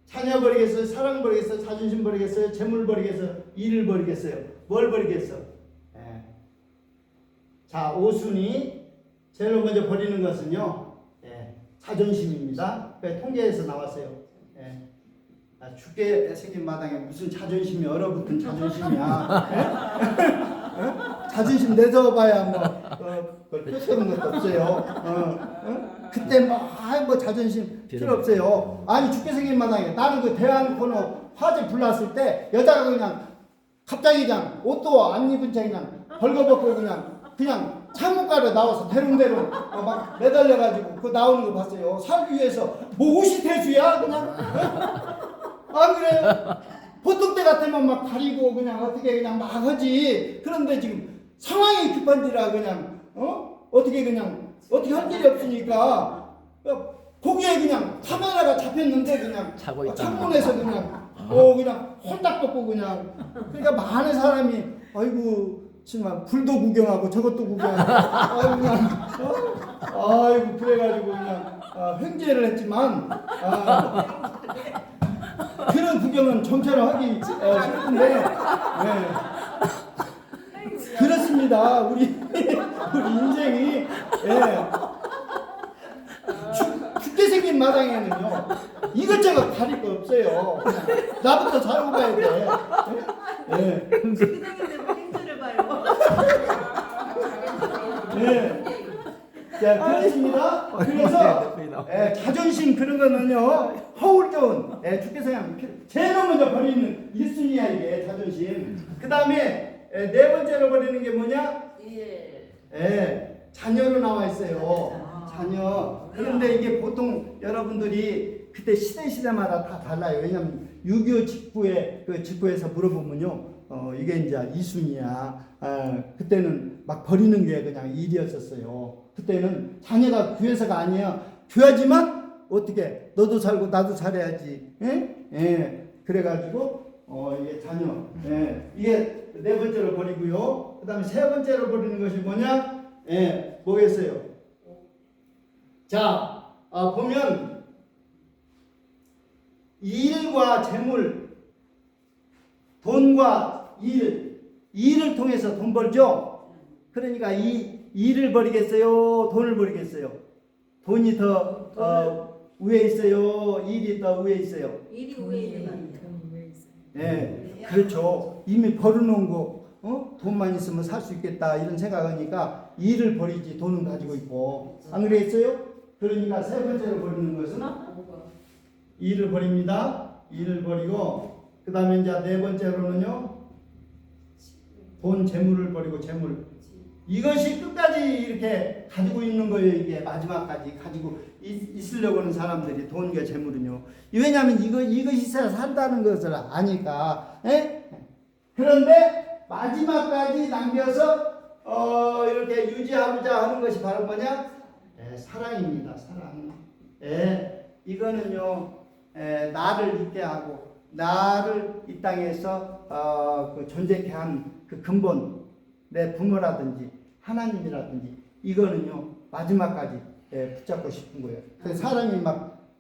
자녀 버리겠어요? 사랑 버리겠어요? 자존심 버리겠어요? 재물 버리겠어요? 일을 버리겠어요? 뭘 버리겠어? 자, 5순위 제일 먼저 버리는 것은요, 자존심입니다. 통계에서 나왔어요. 죽게 생긴 마당에 무슨 자존심이 얼어붙은 자존심이야. 자존심 내줘봐야 그걸 끄는 것도 없어요. 그때 뭐 자존심 필요 없어요. 아니, 죽게 생긴 마당에 나는 그 대한 코너 화재 불났을 때 여자가 그냥 갑자기 그냥 옷도 안 입은 채 그냥 벌거벗고 그냥 창문가로 나와서 대롱대롱 막 매달려가지고 그 나오는 거 봤어요. 살기 위해서 뭐 옷이 대수야 그냥? 안 그래요? 보통 때 같으면 막 가리고 그냥 어떻게 그냥 막 하지. 그런데 지금 상황이 급한지라 그냥 어떻게 할 길이 없으니까 거기에 그냥 카메라가 잡혔는데 그냥 창문에서 그냥 홀딱 벗고 그냥. 그러니까 많은 사람이 아이고 정말 불도 구경하고 저것도 구경하고 아이고 그래가지고 그냥 횡재를 했지만 그런 구경은 좀처럼 하기 싫은데 그렇습니다. 우리 인생이 죽게 생긴 마당에는요 이것저것 가릴 거 없어요. 나부터 잘 봐야 돼. 행주를 봐요. 자, 그렇습니다. 그래서 자존심 그런 거는요 허울 좋은 죽게 생각 제일 먼저 버리는 1순위야 이게 자존심. 그 다음에 네 번째로 버리는 게 뭐냐? 자녀로 나와 있어요. 자녀. 그런데 이게 보통 여러분들이 그때 시대마다 다 달라요. 왜냐면 6.25 직후에 직후에서 물어보면요. 이게 이제 2순위야. 그때는 막 버리는 게 그냥 일이었었어요. 그때는 자녀가 교회사가 아니야. 교회지만 어떻게 너도 살고 나도 살아야지. 그래가지고 이게 자녀. 이게 네 번째로 버리고요. 그 다음에 세 번째로 버리는 것이 뭐냐? 뭐겠어요? 자, 보면 일과 재물, 돈과 일을 통해서 돈 벌죠. 그러니까 이 일을 버리겠어요? 돈을 버리겠어요? 돈이 더 위에 있어요? 일이 더 위에 있어요? 일이 위에 있는 거 아니에요? 그렇죠. 이미 벌어놓은 거, 돈만 있으면 살 수 있겠다 이런 생각하니까 일을 버리지 돈은 가지고 있고 안 그랬어요? 그러니까 세 번째로 버리는 것은 일을 버립니다. 일을 버리고 그 다음에 이제 네 번째로는요 돈 재물을 버리고 재물 이것이 끝까지 이렇게 가지고 있는 거예요. 이게 마지막까지 가지고 있으려고 하는 사람들이 돈과 재물은요. 왜냐하면 이것이 있어야 산다는 것을 아니까. 그런데 마지막까지 남겨서 이렇게 유지하고자 하는 것이 바로 뭐냐? 사랑입니다. 사랑. 이거는요 나를 있게 하고 나를 이 땅에서 존재케 한 그 근본 내 부모라든지 하나님이라든지 이거는요 마지막까지 붙잡고 싶은 거예요. 그래서 사람이 막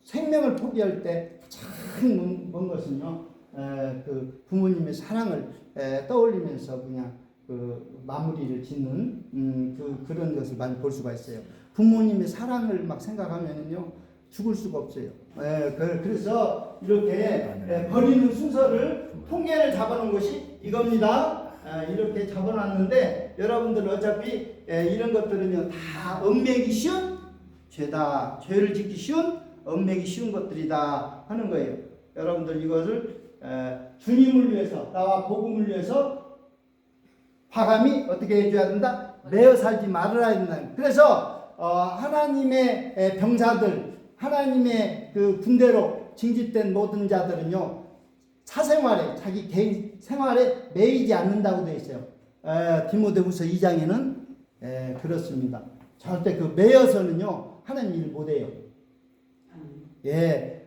생명을 포기할 때 가장 먼 것은요 그 부모님의 사랑을 떠올리면서 그냥 그 마무리를 짓는 그런 것을 많이 볼 수가 있어요. 부모님의 사랑을 막 생각하면은요 죽을 수가 없어요. 그래서 이렇게 버리는 순서를 통계를 잡아놓은 것이 이겁니다. 이렇게 잡아놨는데 여러분들 어차피 이런 것들은요 다 얽매기 쉬운 죄다. 죄를 짓기 쉬운 얽매기 쉬운 것들이다 하는 거예요. 여러분들 이것을 주님을 위해서 나와 복음을 위해서 과감히 어떻게 해줘야 된다? 매어 살지 말아야 된다. 그래서 하나님의 병사들 하나님의 그 군대로 징집된 모든 자들은요 사생활에 자기 개인 생활에 매이지 않는다고 되어 있어요. 디모데후서 2장에는 그렇습니다. 절대 그 매여서는요 하나님 일 못해요.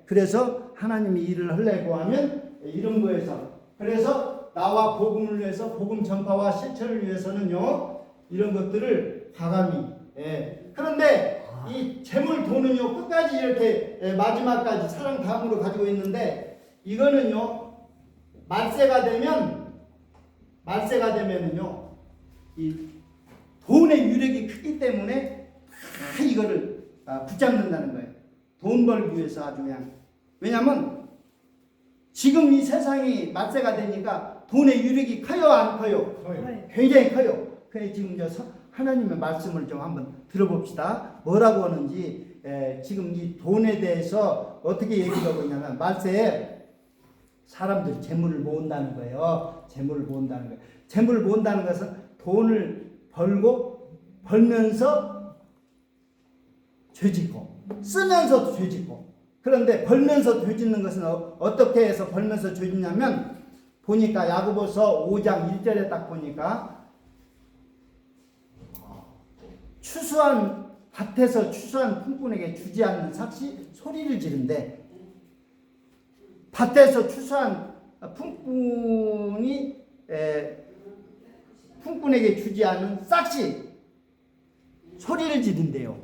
그래서 하나님이 일을 하려고 하면 이런 거에서 그래서 나와 복음을 위해서 복음 전파와 실천을 위해서는요 이런 것들을 과감히 그런데 이 재물 돈은요 끝까지 이렇게 마지막까지 사랑 다음으로 가지고 있는데 이거는요 말세가 되면은요 이 돈의 유력이 크기 때문에 다 이거를 붙잡는다는 거예요. 돈 벌기 위해서 아주 그냥. 왜냐하면 지금 이 세상이 말세가 되니까 돈의 유력이 커요 안 커요? 굉장히 커요. 그래서 지금 하나님의 말씀을 좀 한번 들어봅시다. 뭐라고 하는지 지금 이 돈에 대해서 어떻게 얘기를 하고 있냐면 말세에 사람들이 재물을 모은다는 거예요. 재물을 모은다는 거예요. 재물을 모은다는 것은 돈을 벌면서 죄짓고 쓰면서도 죄짓고 그런데 벌면서 죄짓는 것은 어떻게 해서 벌면서 죄짓냐면 보니까 야고보서 5장 1절에 딱 보니까 밭에서 추수한 품꾼에게 주지 않는 삭시 소리를 지른대. 밭에서 추수한 품꾼에게 주지 않은 싹시 소리를 지른대요.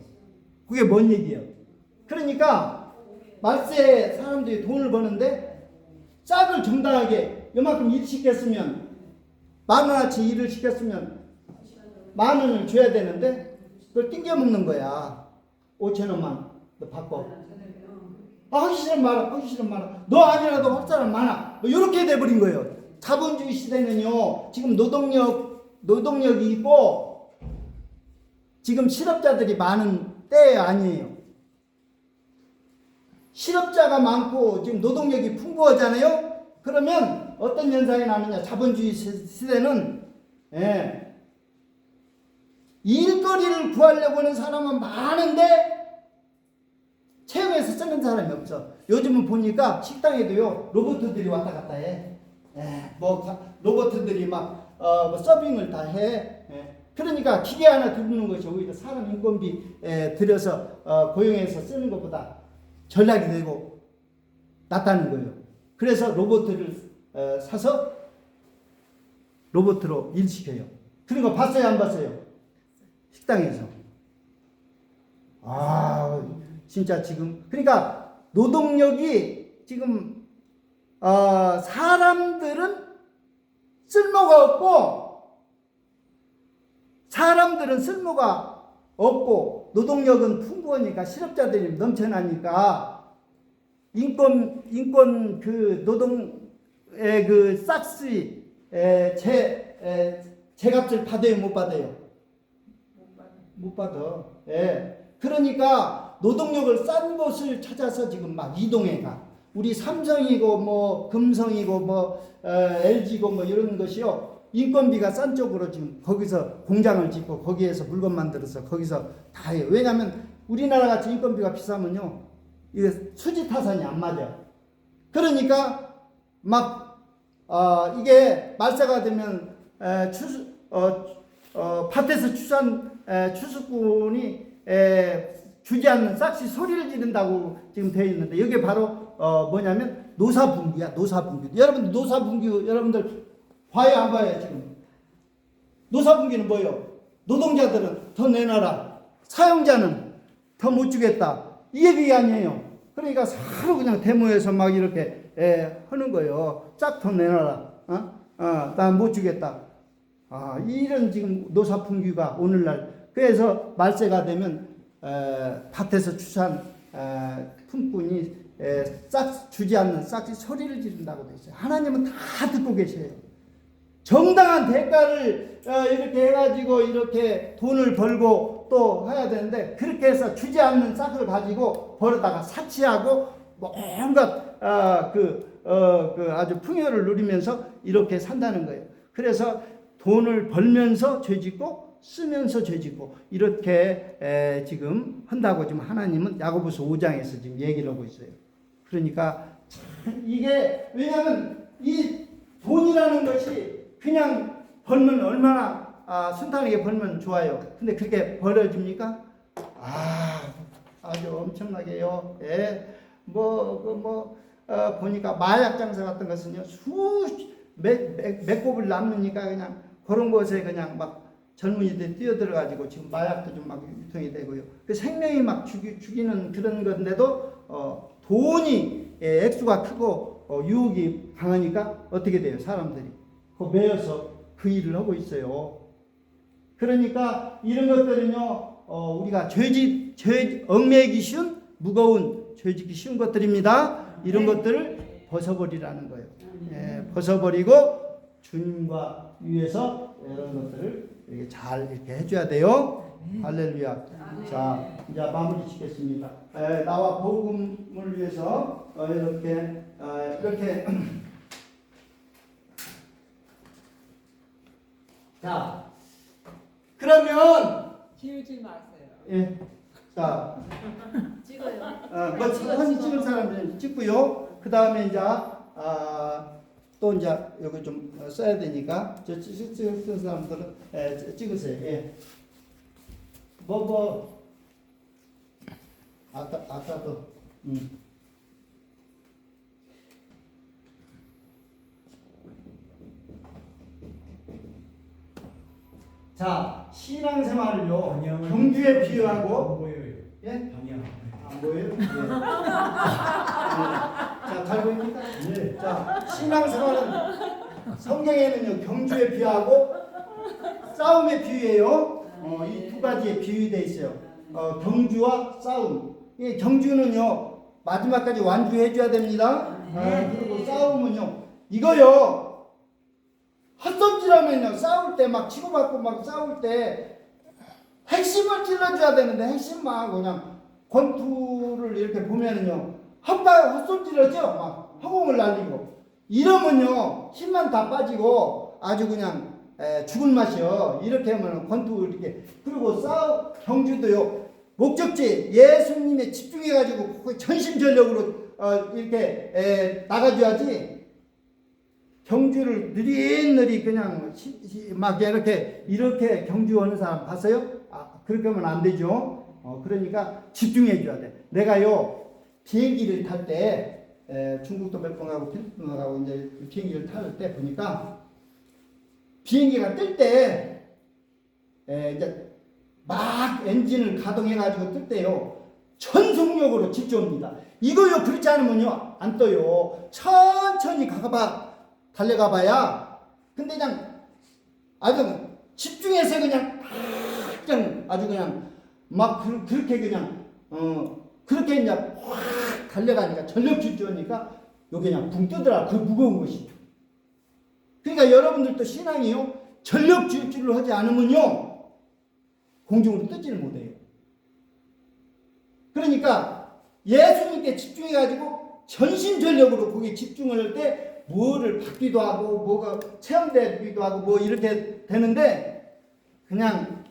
그게 뭔 얘기예요? 그러니까 말세에 사람들이 돈을 버는데 짝을 정당하게 요만큼 일 시켰으면 10,000원어치 일을 시켰으면 10,000원을 줘야 되는데 그걸 띵겨 먹는 거야. 5,000원만 너 바꿔. 하기 싫으면 말아. 하기 싫으면 말아. 너 아니라도 할 사람 많아. 뭐 이렇게 돼버린 거예요. 자본주의 시대는요. 지금 노동력이 있고 지금 실업자들이 많은 때 아니에요. 실업자가 많고 지금 노동력이 풍부하잖아요. 그러면 어떤 현상이 나느냐. 자본주의 시대는 일거리를 구하려고 하는 사람은 많은데 채용해서 쓰는 사람이 없어. 요즘은 보니까 식당에도요 로봇들이 왔다 갔다 해. 로봇들이 막 서빙을 다 해. 그러니까 기계 하나 들는 것이 오히려 사람 인건비 들여서 고용해서 쓰는 것보다 전략이 되고 낫다는 거예요. 그래서 로봇을 사서 로봇으로 일시켜요. 그런 거 봤어요, 안 봤어요? 식당에서. 진짜 지금 그러니까 노동력이 지금 사람들은 쓸모가 없고 노동력은 풍부하니까 실업자들이 넘쳐나니까 인권 그 노동의 그 싹스 제값을 받아요, 못 받아요? 못 받아. 그러니까 노동력을 싼 곳을 찾아서 지금 막 이동해 가. 우리 삼성이고 뭐 금성이고 뭐 LG고 뭐 이런 것이요. 인건비가 싼 쪽으로 지금 거기서 공장을 짓고 거기에서 물건 만들어서 거기서 다 해요. 왜냐하면 우리나라 같이 인건비가 비싸면요. 이게 수지 타산이 안 맞아. 그러니까 막 이게 말세가 되면 밭에서 추수꾼이 주지 않는 싹시 소리를 지른다고 지금 되어 있는데 여기 바로 뭐냐면 노사분규야. 노사분규. 여러분들 봐요, 안 봐요? 지금 노사분규는 뭐예요? 노동자들은 더 내놔라, 사용자는 더 못 주겠다, 이 얘기 아니에요. 그러니까 서로 그냥 데모에서 막 이렇게 하는 거예요. 쫙 더 내놔라, 난 못 주겠다. 이런 지금 노사분규가 오늘날. 그래서 말세가 되면 밭에서 추수한 품꾼이 싹 주지 않는 싹시 소리를 지른다고 돼 있어요. 하나님은 다 듣고 계셔요. 정당한 대가를 이렇게 해가지고 이렇게 돈을 벌고 또 해야 되는데 그렇게 해서 주지 않는 싹을 가지고 벌어다가 사치하고 뭔가 아주 풍요를 누리면서 이렇게 산다는 거예요. 그래서 돈을 벌면서 죄짓고 쓰면서 죄짓고 이렇게 지금 한다고 지금 하나님은 야고보서 5장에서 지금 얘기를 하고 있어요. 그러니까 이게 왜냐하면 이 돈이라는 것이 그냥 벌면 얼마나 순탄하게 벌면 좋아요. 근데 그렇게 벌어집니까? 아주 엄청나게요. 보니까 마약 장사 같은 것은요 몇 곱을 남으니까 그냥 그런 곳에 그냥 막 젊은이들이 뛰어들어가지고 지금 마약도 좀 막 유통이 되고요. 그 생명이 막 죽이는 그런 건데도 돈이 액수가 크고 유혹이 강하니까 어떻게 돼요? 사람들이 그 매여서 그 일을 하고 있어요. 그러니까 이런 것들은요 우리가 얽매이기 쉬운 무거운 죄짓기 쉬운 것들입니다. 이런 것들을 벗어버리라는 거예요. 벗어버리고 주님과 위해서 이런 것들을 이렇게 잘 이렇게 해줘야 돼요. 할렐루야. 자, 이제 마무리 짓겠습니다. 나와 복음을 위해서 이렇게 자, 그러면 지우지 마세요. 예, 자, 찍어요. 뭐 사진 찍을 사람들은 찍고요. 그 다음에 이제 또 이제 여기 좀 써야 되니까 저 찍을 사람들은 찍으세요. 예. 아까도 자, 신앙생활을요 경주에 비유하고 보여요. 예? 방향. 안 보여요? 예. 자, 잘 보입니까? 네. 자, 신앙생활은 성경에는요 경주에 비유하고 싸움에 비유해요. 이 두 가지에 비유되어 있어요. 경주와 싸움. 이 경주는요 마지막까지 완주해줘야 됩니다. 그리고 싸움은요 이거요 헛손질하면요 싸울 때 막 치고받고 막 싸울 때 핵심을 찔러줘야 되는데 핵심만 그냥 권투를 이렇게 보면은요 헛손질하죠. 막 허공을 날리고 이러면요 힘만 다 빠지고 아주 그냥 죽은 맛이요. 이렇게 하면 권투 이렇게 그리고 경주도요 목적지 예수님에 집중해가지고 전심전력으로 이렇게 나가줘야지. 경주를 느릿느릿 그냥 막 이렇게 경주하는 사람 봤어요? 그렇게 하면 안 되죠. 그러니까 집중해줘야 돼. 내가요 비행기를 탈 때 중국도 몇 번 가고 필리핀도 가고 이제 비행기를 탈 때 보니까 비행기가 뜰 때 이제 막 엔진을 가동해가지고 뜰 때요 전속력으로 집중합니다. 이거요 그렇지 않으면요 안 떠요. 천천히 달려가봐야. 근데 그냥 아주 집중해서 그냥 아주 그냥 막 그렇게 그냥 그렇게 이제 확 달려가니까 전력 질주하니까 요게 그냥 붕 뜨더라. 그 무거운 것이. 그러니까 여러분들도 신앙이요 전력 질주를 하지 않으면요 공중으로 뜨지를 못해요. 그러니까 예수님께 집중해가지고 전심전력으로 거기에 집중을 할 때 뭐를 받기도 하고 뭐가 체험되기도 하고 뭐 이렇게 되는데 그냥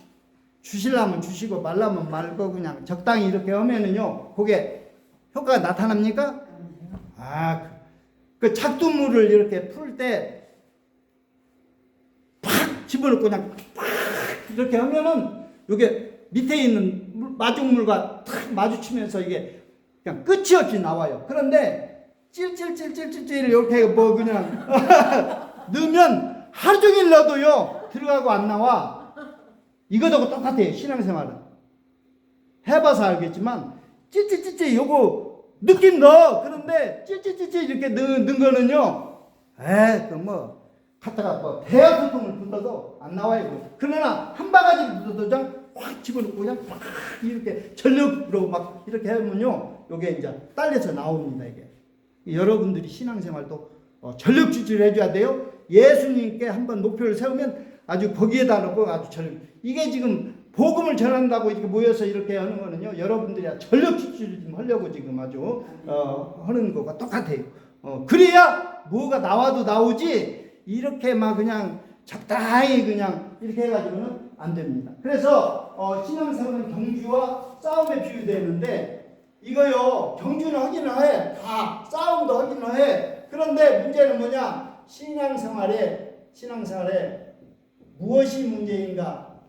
주시려면 주시고 말라면 말고 그냥 적당히 이렇게 하면은요 그게 효과가 나타납니까? 그 작두물을 이렇게 풀 때 팍 집어넣고 그냥 팍 이렇게 하면은 이게 밑에 있는 마중물과 탁 마주치면서 이게 그냥 끝이 없이 나와요. 그런데 찔찔찔찔찔 이렇게 뭐 그냥 넣으면 하루 종일 넣어도요 들어가고 안 나와. 이거하고 똑같아요. 신앙생활은 해봐서 알겠지만 찔찔찔찔 요거 넣긴 넣어. 그런데 찔찔찔찔 이렇게 넣은 거는요 그 뭐 갖다가 뭐 대야소통을 불러도 안 나와요. 그러나 한 바가지 넣어도 그냥 확 집어넣고 그냥 확 이렇게 전력으로 막 이렇게 하면요 요게 이제 딸려서 나옵니다. 이게 여러분들이 신앙생활도 전력 질주를 해줘야 돼요. 예수님께 한번 목표를 세우면 아주 거기에다 놓고 아주 이게 지금 복음을 전한다고 이렇게 모여서 이렇게 하는 거는요 여러분들이 전력 질주를 좀 하려고 지금 아주 하는 거가 똑같아요. 그래야 뭐가 나와도 나오지 이렇게 막 그냥 적당히 그냥 이렇게 해가지고는 안 됩니다. 그래서 신앙생활은 경주와 싸움에 비유되는데 이거요 경주는 하기는 해. 다 싸움도 하기는 해. 그런데 문제는 뭐냐? 신앙생활에 무엇이 문제인가?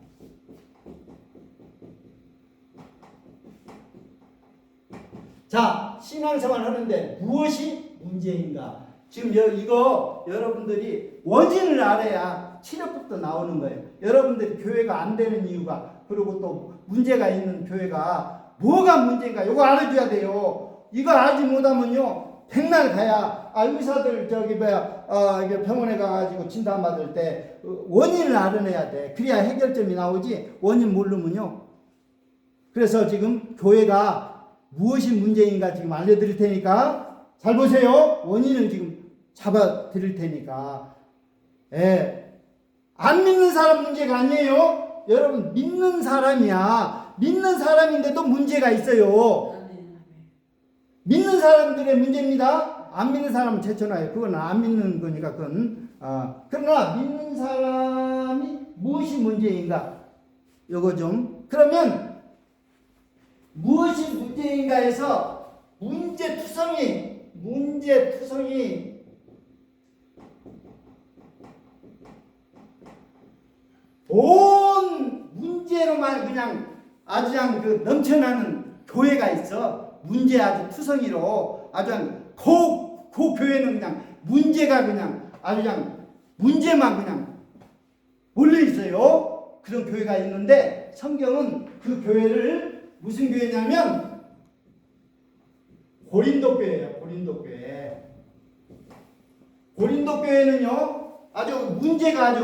자, 신앙생활 하는데 무엇이 문제인가? 지금 이거 여러분들이 원인을 알아야 치료법도 나오는 거예요. 여러분들이 교회가 안 되는 이유가 그리고 또 문제가 있는 교회가 뭐가 문제인가 이거 알아줘야 돼요. 이거 알지 못하면요 백날 가야 의사들 이게 병원에 가가지고 진단 받을 때 원인을 알아내야 돼. 그래야 해결점이 나오지. 원인 모르면요. 그래서 지금 교회가 무엇이 문제인가 지금 알려드릴 테니까 잘 보세요. 원인을 지금 잡아 드릴 테니까. 안 믿는 사람 문제가 아니에요. 여러분 믿는 사람이야. 믿는 사람인데도 문제가 있어요. 믿는 사람들의 문제입니다. 안 믿는 사람은 제쳐놔요. 그건 안 믿는 거니까 그건. 그러나 믿는 사람이 무엇이 문제인가? 요거 좀. 그러면 무엇이 문제인가 해서 문제투성이 온 문제로만 그냥 아주 그냥 넘쳐나는 교회가 있어. 문제 아주 투성이로 아주 그 교회는 그냥 문제가 그냥 아주 그냥 문제만 그냥 몰려 있어요. 그런 교회가 있는데 성경은 그 교회를 무슨 교회냐면 고린도 교회예요. 고린도 교회. 고린도 교회는요 아주 문제가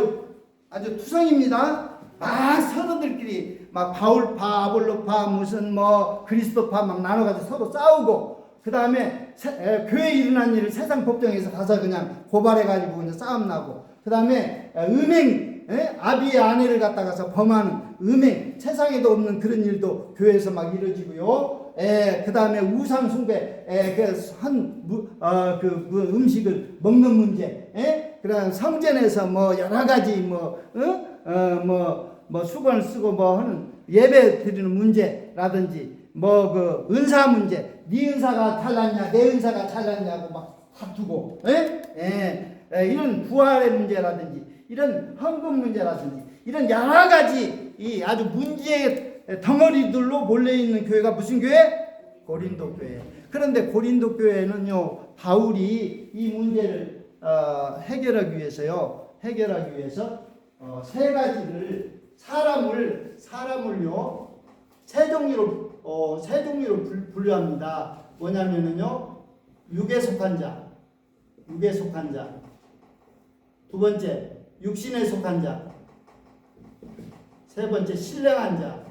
아주 투성입니다. 막 서로들끼리 막 바울파, 아볼로파, 무슨 뭐 그리스도파 막 나눠가지고 서로 싸우고, 그 다음에 교회에 일어난 일을 세상 법정에서 가서 그냥 고발해가지고 그냥 싸움 나고, 그 다음에 음행, 아비의 아내를 갖다가서 범하는 음행, 세상에도 없는 그런 일도 교회에서 막 이루어지고요. 그 다음에 우상 숭배, 그 음식을 먹는 문제, 그다음 성전에서 뭐 여러 가지 뭐 수건을 쓰고 뭐 하는 예배 드리는 문제라든지, 뭐 그 은사 문제, 네 은사가 잘났냐, 내 은사가 잘났냐고 막 다투고, 이런 부활의 문제라든지, 이런 헌금 문제라든지, 이런 여러 가지 이 아주 문제의 덩어리들로 몰려 있는 교회가 무슨 교회? 고린도 교회. 그런데 고린도 교회는요, 바울이 이 문제를 해결하기 위해서 세 가지를 사람을요 세 종류로 분류합니다. 뭐냐면은요, 육에 속한 자. 두 번째, 육신에 속한 자. 세 번째, 신령한 자.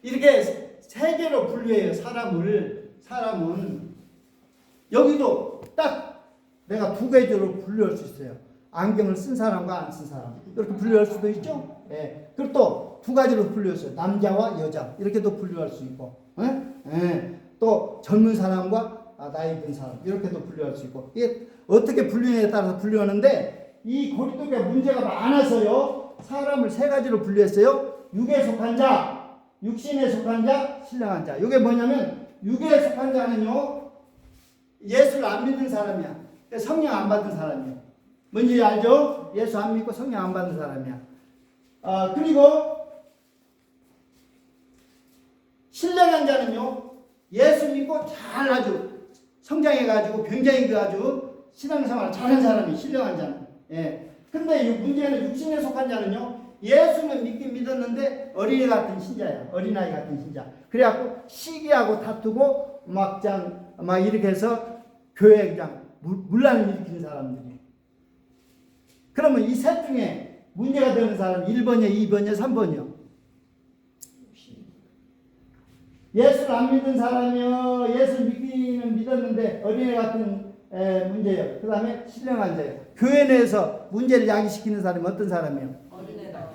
이렇게 세 개로 분류해요. 사람은 여기도 딱 내가 두 가지로 분류할 수 있어요. 안경을 쓴 사람과 안 쓴 사람, 이렇게 분류할 수도 있죠. 그리고 또 두 가지로 분류했어요. 남자와 여자, 이렇게도 분류할 수 있고, 또 젊은 사람과 나이 든 사람, 이렇게도 분류할 수 있고, 이게 어떻게 분류에 따라서 분류하는데, 이 고린도 교회 문제가 많아서요, 사람을 세 가지로 분류했어요. 육에 속한 자, 육신에 속한 자, 신령한 자. 이게 뭐냐면, 육에 속한 자는요, 예수를 안 믿는 사람이야. 성령 안 받은 사람이야. 뭔지 알죠? 예수 안 믿고 성령 안 받은 사람이야. 그리고 신령한 자는요, 예수 믿고 잘 아주 성장해가지고 굉장히 아주 신앙생활 잘한 사람이 신령한 자는. 근데 이 문제는 육신에 속한 자는요, 예수는 믿긴 믿었는데 어린애 같은 신자야. 어린아이 같은 신자. 그래갖고 시기하고 다투고 막 이렇게 해서 교회에 그냥 문란을 일으키는 사람들이. 그러면 이 셋 중에 문제가 되는 사람은 1번이요, 2번이요, 3번이요. 예수를 안 믿는 사람이요, 예수 믿기는 믿었는데 어린애 같은 문제예요. 그 다음에 신령한 자예요. 교회 내에서 문제를 야기시키는 사람이 어떤 사람이에요? 어린애다.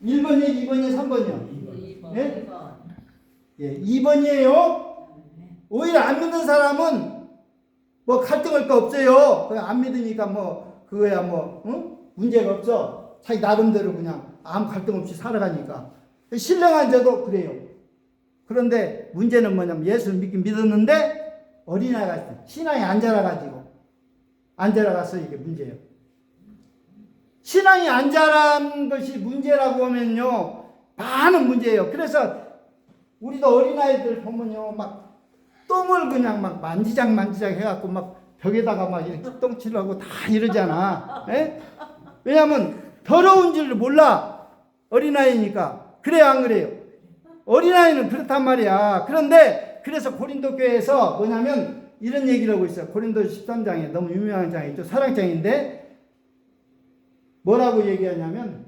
1번이요, 2번이요, 3번이요? 2번이에요. 오히려 안 믿는 사람은 뭐 갈등할 거 없어요. 그냥 안 믿으니까 뭐 그거야 뭐 문제가 없어. 자기 나름대로 그냥 아무 갈등 없이 살아가니까. 신령한 자도 그래요. 그런데 문제는 뭐냐면 예수를 믿긴 믿었는데 어린아이가 신앙이 안 자라가서 이게 문제예요. 신앙이 안 자란 것이 문제라고 하면요, 많은 문제예요. 그래서 우리도 어린아이들 보면요, 막 똥을 그냥 막 만지작 해갖고 막 벽에다가 막 이렇게 똥칠하고 다 이러잖아. 왜냐하면 더러운 줄을 몰라. 어린아이니까. 그래요, 안 그래요? 어린아이는 그렇단 말이야. 그런데 그래서 고린도 교회에서 뭐냐면 이런 얘기를 하고 있어요. 고린도 13장에 너무 유명한 장이 있죠. 사랑장인데 뭐라고 얘기하냐면,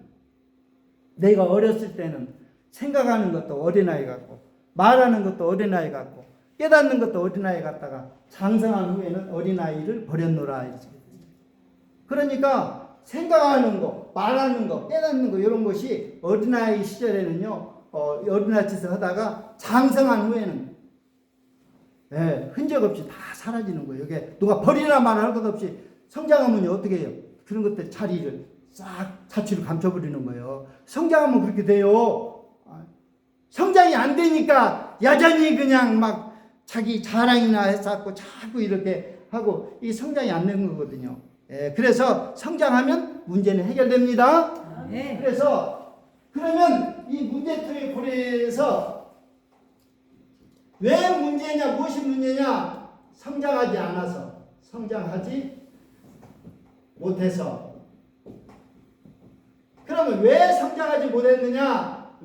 내가 어렸을 때는 생각하는 것도 어린아이 같고 말하는 것도 어린아이 같고 깨닫는 것도 어린아이 같다가 장성한 후에는 어린아이를 버렸노라. 그러니까 생각하는 거, 말하는 거, 깨닫는 거, 이런 것이 어린아이 시절에는요, 어린아이 짓을 하다가 장성한 후에는 흔적 없이 다 사라지는 거예요. 이게 누가 버리나 말을 할 것 없이 성장하면 어떻게 해요? 그런 것들 자리를 싹 자취를 감춰버리는 거예요. 성장하면 그렇게 돼요. 성장이 안 되니까 여전히 그냥 막 자기 자랑이나 해서 자꾸 이렇게 하고, 이 성장이 안 되는 거거든요. 그래서 성장하면 문제는 해결됩니다. 그래서 그러면 이 문제통의 고리에서 왜 문제냐, 무엇이 문제냐? 성장하지 않아서, 성장하지 못해서. 그러면 왜 성장하지 못했느냐?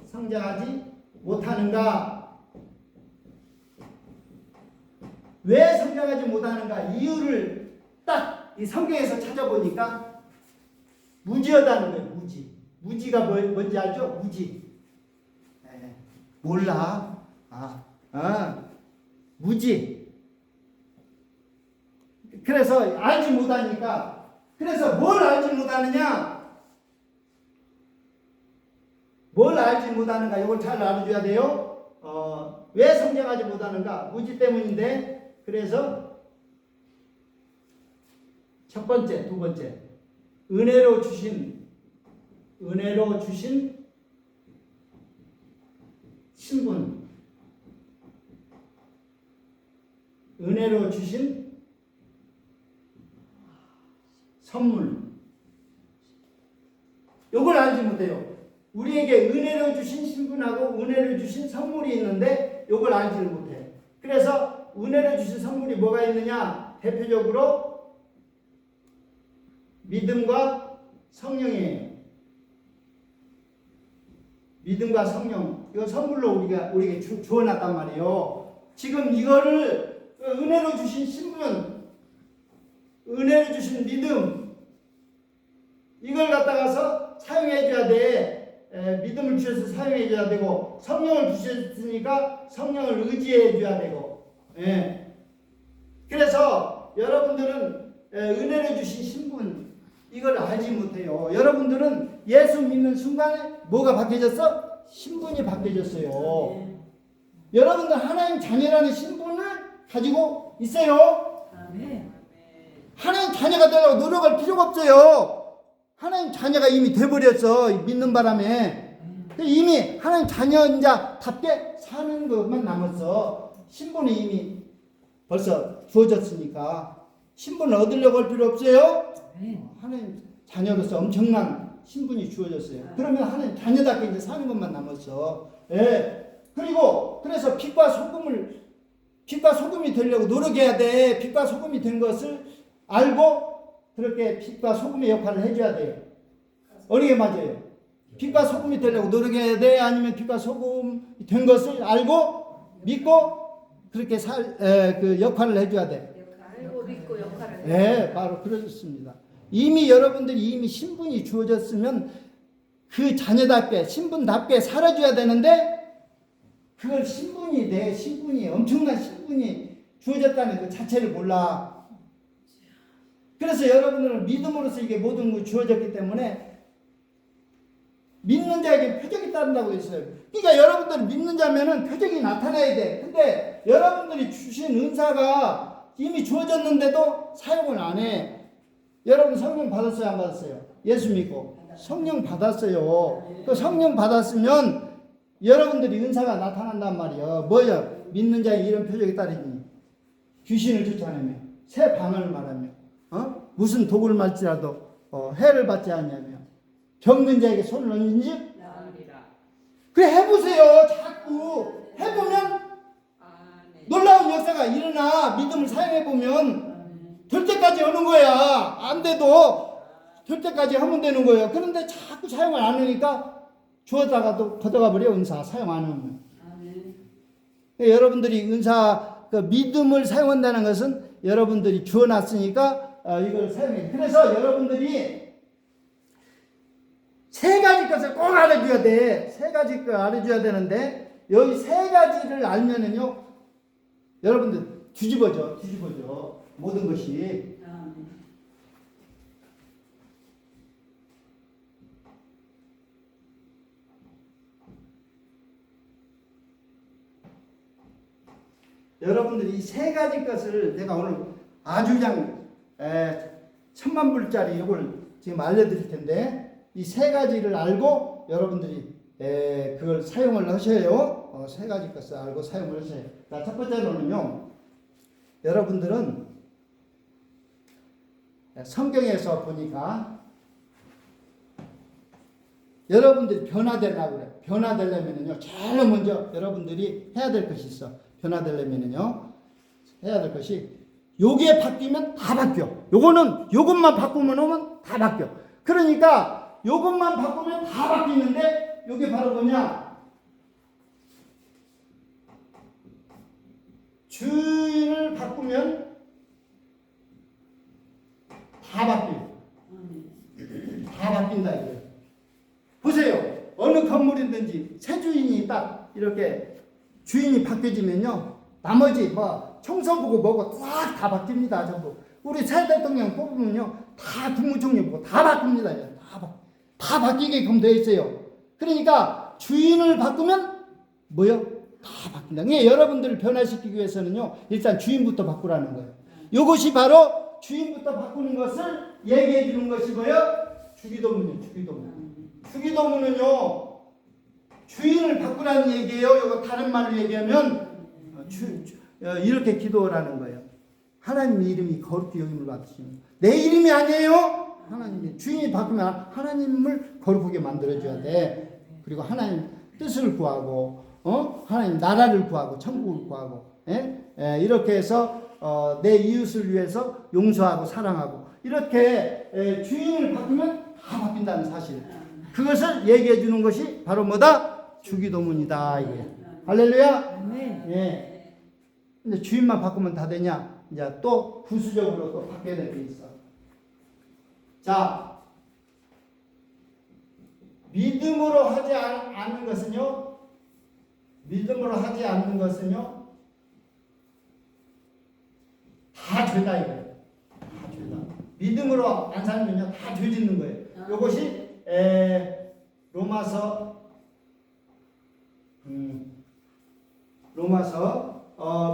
성장하지 못하는가? 왜 성장하지 못하는가? 이유를 딱 이 성경에서 찾아보니까 무지하다는 거예요. 무지가 뭔지 알죠? 무지. 몰라. 무지. 그래서 알지 못하니까. 그래서 뭘 알지 못하느냐? 뭘 알지 못하는가? 이걸 잘 알아줘야 돼요. 왜 성장하지 못하는가? 무지 때문인데. 그래서 첫 번째, 두 번째, 은혜로 주신 신분, 은혜로 주신 선물, 이걸 알지 못해요. 우리에게 은혜로 주신 신분하고 은혜로 주신 선물이 있는데 이걸 알지를 못해. 그래서 은혜로 주신 선물이 뭐가 있느냐? 대표적으로 믿음과 성령이에요. 믿음과 성령. 이거 선물로 우리에게 주어놨단 말이에요. 지금 이거를 은혜로 주신 신분, 은혜로 주신 믿음, 이걸 갖다가서 사용해줘야 돼. 믿음을 주셔서 사용해줘야 되고, 성령을 주셨으니까 성령을 의지해줘야 되고. 그래서 여러분들은 은혜로 주신 신분, 이걸 알지 못해요. 여러분들은 예수 믿는 순간에 뭐가 바뀌어졌어? 신분이 바뀌어졌어요. 여러분들 하나님 자녀라는 신분을 가지고 있어요. 하나님 자녀가 되려고 노력할 필요가 없어요. 하나님 자녀가 이미 돼버렸어. 믿는 바람에. 이미 하나님 자녀인자답게 사는 것만 남았어. 신분이 이미 벌써 주어졌으니까 신분을 얻으려고 할 필요 없어요. 하나님 자녀로서 엄청난 신분이 주어졌어요. 그러면 하나님 자녀답게 이제 사는 것만 남았어. 그리고 그래서 빛과 소금이 되려고 노력해야 돼. 빛과 소금이 된 것을 알고 그렇게 빛과 소금의 역할을 해줘야 돼요. 어느 게 맞아요? 빛과 소금이 되려고 노력해야 돼? 아니면 빛과 소금이 된 것을 알고 믿고 그렇게 그 역할을 해줘야 돼. 알고 믿고 역할을. 네, 바로 그렇습니다. 이미 여러분들이 이미 신분이 주어졌으면 그 자녀답게 신분답게 살아줘야 되는데 그걸 내 신분이 엄청난 신분이 주어졌다는 그 자체를 몰라. 그래서 여러분들은 믿음으로써 이게 모든 걸 주어졌기 때문에 믿는 자에게 표적이 따른다고 했어요. 그러니까 여러분들이 믿는 자면은 표적이 나타나야 돼. 근데 여러분들이 주신 은사가 이미 주어졌는데도 사용을 안 해. 여러분 성령 받았어요, 안 받았어요? 예수 믿고 성령 받았어요. 그 성령 받았으면 여러분들이 은사가 나타난단 말이에요. 뭐요? 믿는 자의 이런 표적이 따르니 귀신을 쫓아내며 새 방언을 말하며 무슨 독을 말지라도 해를 받지 않냐며 병든 자에게 손을 얹은지 그래 해보세요. 자꾸 해보면 놀라운 역사가 일어나. 믿음을 사용해보면 될 때까지 하는 거야. 안 돼도 될 때까지 하면 되는 거예요. 그런데 자꾸 사용을 안 하니까 주었다가도 걷어가 버려. 은사 사용 안 하면. 여러분들이 은사 그 믿음을 사용한다는 것은 여러분들이 주어놨으니까 이걸 사용해. 그래서 여러분들이 세 가지 것을 꼭 알아줘야 돼. 세 가지 걸 알아줘야 되는데 여기 세 가지를 알면은요 여러분들 뒤집어져 모든 것이. 여러분들이 이 세 가지 것을 내가 오늘 아주 그냥 10,000,000불짜리 이걸 지금 알려드릴 텐데 이 세 가지를 알고 여러분들이 그걸 사용을 하셔요. 세 가지 것을 알고 사용을 하셔요. 자, 첫 번째로는요. 여러분들은 성경에서 보니까 여러분들이 변화되려고 그래. 변화되려면요. 제일 먼저 여러분들이 해야 될 것이 있어. 변화되려면요. 해야 될 것이 요게 바뀌면 다 바뀌어. 요것만 바꾸면 다 바뀌어. 그러니까 요것만 바꾸면 다 바뀌는데 요게 바로 뭐냐? 주인을 바꾸면 다 바뀌어요. 다 바뀐다 이거예요. 보세요. 어느 건물이든지 새 주인이 딱 이렇게 주인이 바뀌어지면요, 나머지 뭐 총선보고 뭐고 다 바뀝니다. 전부. 우리 새 대통령 뽑으면요, 다 국무총리 보고 다 바뀝니다. 다 바뀌게끔 되어 있어요. 그러니까 주인을 바꾸면 뭐요? 다 바뀐다. 그러니까 여러분들을 변화시키기 위해서는요, 일단 주인부터 바꾸라는 거예요. 이것이 바로 주인부터 바꾸는 것을 얘기해 주는 것이고요. 주기도문이에요. 주기도문은요, 주인을 바꾸라는 얘기예요. 이거 다른 말로 얘기하면 이렇게 기도하라는 거예요. 하나님 이름이 거룩히 여김을 받으시면, 내 이름이 아니에요. 하나님이 주인이 바꾸면 하나님을 거룩하게 만들어줘야 돼. 그리고 하나님 뜻을 구하고, 하나님 나라를 구하고, 천국을 구하고, 이렇게 해서 내 이웃을 위해서 용서하고 사랑하고, 이렇게 주인을 바꾸면 다 바뀐다는 사실. 그것을 얘기해 주는 것이 바로 뭐다? 주기도문이다 이게. 할렐루야. 예. 근데 주인만 바꾸면 다 되냐? 이제 또 부수적으로 또 바뀌어야 될 게 있어. 자, 믿음으로 하지 않는 것은요, 다 죄다 이거예요. 다 죄다. 믿음으로 안 살면요, 다 죄 짓는 거예요. 이것이 로마서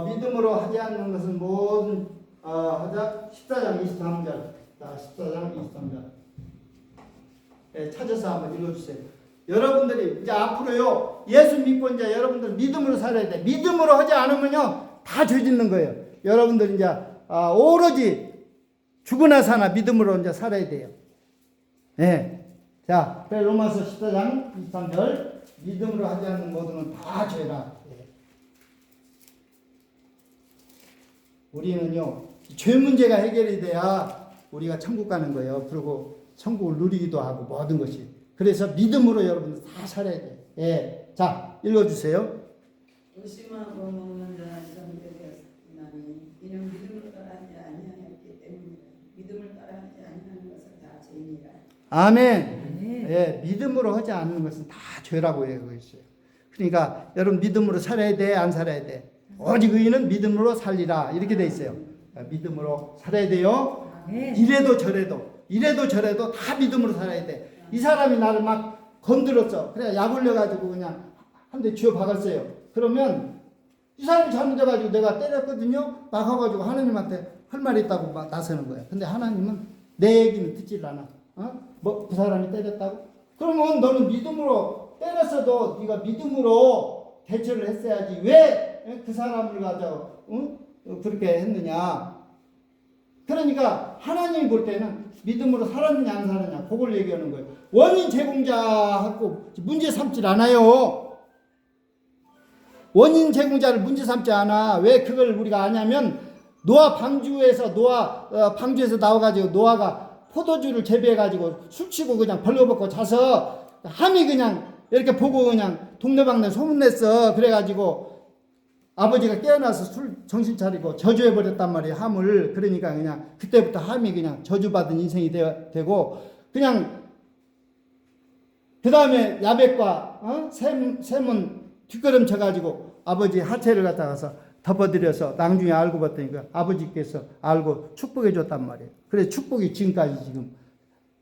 믿음으로 하지 않는 것은 모든 하자 14장 23절. 자, 14장 23절. 찾아서 한번 읽어주세요. 여러분들이 이제 앞으로요, 예수 믿고 이제 여러분들 믿음으로 살아야 돼. 믿음으로 하지 않으면요, 다 죄 짓는 거예요. 여러분들 이제 오로지 죽으나 사나 믿음으로 이제 살아야 돼요. 예. 자, 로마서 14장 23절. 믿음으로 하지 않는 모든은 다 죄다. 예. 우리는요, 죄 문제가 해결이 돼야 우리가 천국 가는 거예요. 그리고 천국을 누리기도 하고 모든 것이. 그래서 믿음으로 여러분들 다 살아야 돼요. 예. 자, 읽어주세요. 의심하고 먹는 자는 정죄되었나니 이는 믿음을 따라하지 아니하였기 때문이라. 믿음을 따라하지 아니하는 것은 다 죄이니라. 아멘. 예, 믿음으로 하지 않는 것은 다 죄라고 얘기하고 있어요. 그러니까 여러분 믿음으로 살아야 돼, 안 살아야 돼? 오직 의인은 믿음으로 살리라 이렇게 돼 있어요. 믿음으로 살아야 돼요. 이래도 저래도 다 믿음으로 살아야 돼. 이 사람이 나를 막 건드렸어. 그래 약 올려가지고 그냥 한 대 쥐어 박았어요. 그러면 이 사람이 잘못해가지고 내가 때렸거든요. 막 와가지고 하나님한테 할 말이 있다고 막 나서는 거야. 근데 하나님은 내 얘기는 듣질 않아. 뭐 그 사람이 때렸다고? 그러면 너는 믿음으로 때렸어도 네가 믿음으로 대처를 했어야지. 왜 그 사람을 가져 그렇게 했느냐? 그러니까 하나님이 볼 때는 믿음으로 살았느냐 안 살았느냐 그걸 얘기하는 거예요. 원인 제공자하고 문제 삼질 않아요. 원인 제공자를 문제 삼지 않아. 왜 그걸 우리가 아냐면 노아 방주에서 나와가지고 노아가 포도주를 재배해가지고 술 취고 그냥 벌거벗고 자서 함이 그냥 이렇게 보고 그냥 동네방네 소문냈어. 그래가지고 아버지가 깨어나서 술 정신 차리고 저주해버렸단 말이에요. 함을. 그러니까 그냥 그때부터 함이 그냥 저주받은 인생이 되고 그냥 그 다음에 야벳과 셈은 뒷걸음 쳐가지고 아버지 하체를 갖다가서 덮어드려서 나중에 알고 봤더니 그 아버지께서 알고 축복해 줬단 말이에요. 그래서 축복이 지금까지 지금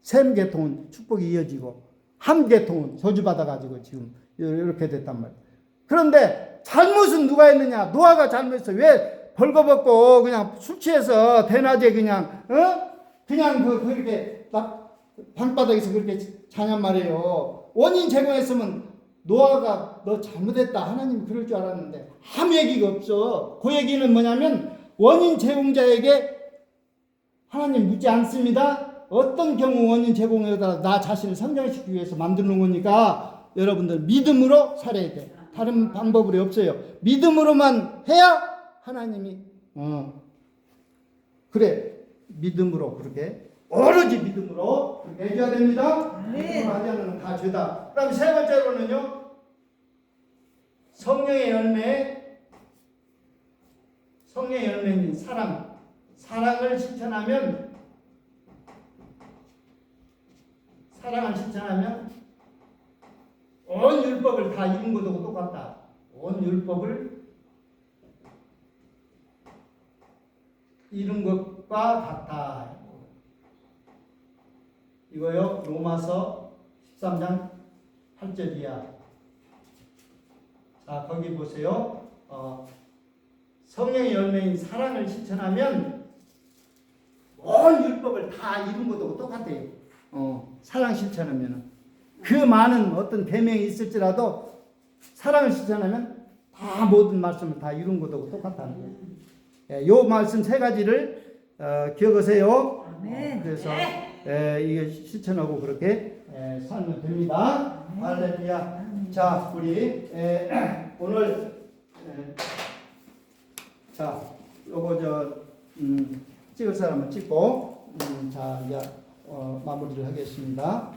셈 계통은 축복이 이어지고 함 계통은 저주받아가지고 지금 이렇게 됐단 말이에요. 그런데 잘못은 누가 했느냐? 노아가 잘못했어. 왜 벌거벗고 그냥 술 취해서 대낮에 그냥 그렇게 방바닥에서 그렇게 자냔 말이에요. 원인 제공했으면 노아가 너 잘못했다. 하나님 그럴 줄 알았는데 아무 얘기가 없어. 그 얘기는 뭐냐면 원인 제공자에게 하나님 묻지 않습니다. 어떤 경우 원인 제공에다 나 자신을 성장시키기 위해서 만드는 거니까 여러분들 믿음으로 살아야 돼. 다른 방법이 없어요. 믿음으로만 해야 하나님이 그래 믿음으로 그렇게 오로지 믿음으로 그렇게 해줘야 됩니다. 믿음으로 하지 않으면 다 죄다. 그 다음에 세 번째로는요, 성령의 열매 성령의 열매인 사랑을 실천하면 온 율법을 다 이룬 것하고 똑같다. 온 율법을 이룬 것과 같다. 이거요. 로마서 13장 8절이야. 자, 거기 보세요. 성령의 열매인 사랑을 실천하면 온 율법을 다 이룬 것하고 똑같아요. 사랑 실천하면 그 많은 어떤 계명이 있을지라도 사랑을 실천하면 다 모든 말씀을 다 이룬 것하고 똑같다는 거예요. 예, 요 말씀 세 가지를 기억하세요. 그래서 이게 실천하고 그렇게 살면 됩니다. 할렐루야. 자, 우리 오늘 자, 요거 찍을 사람은 찍고 자, 이제 마무리를 하겠습니다.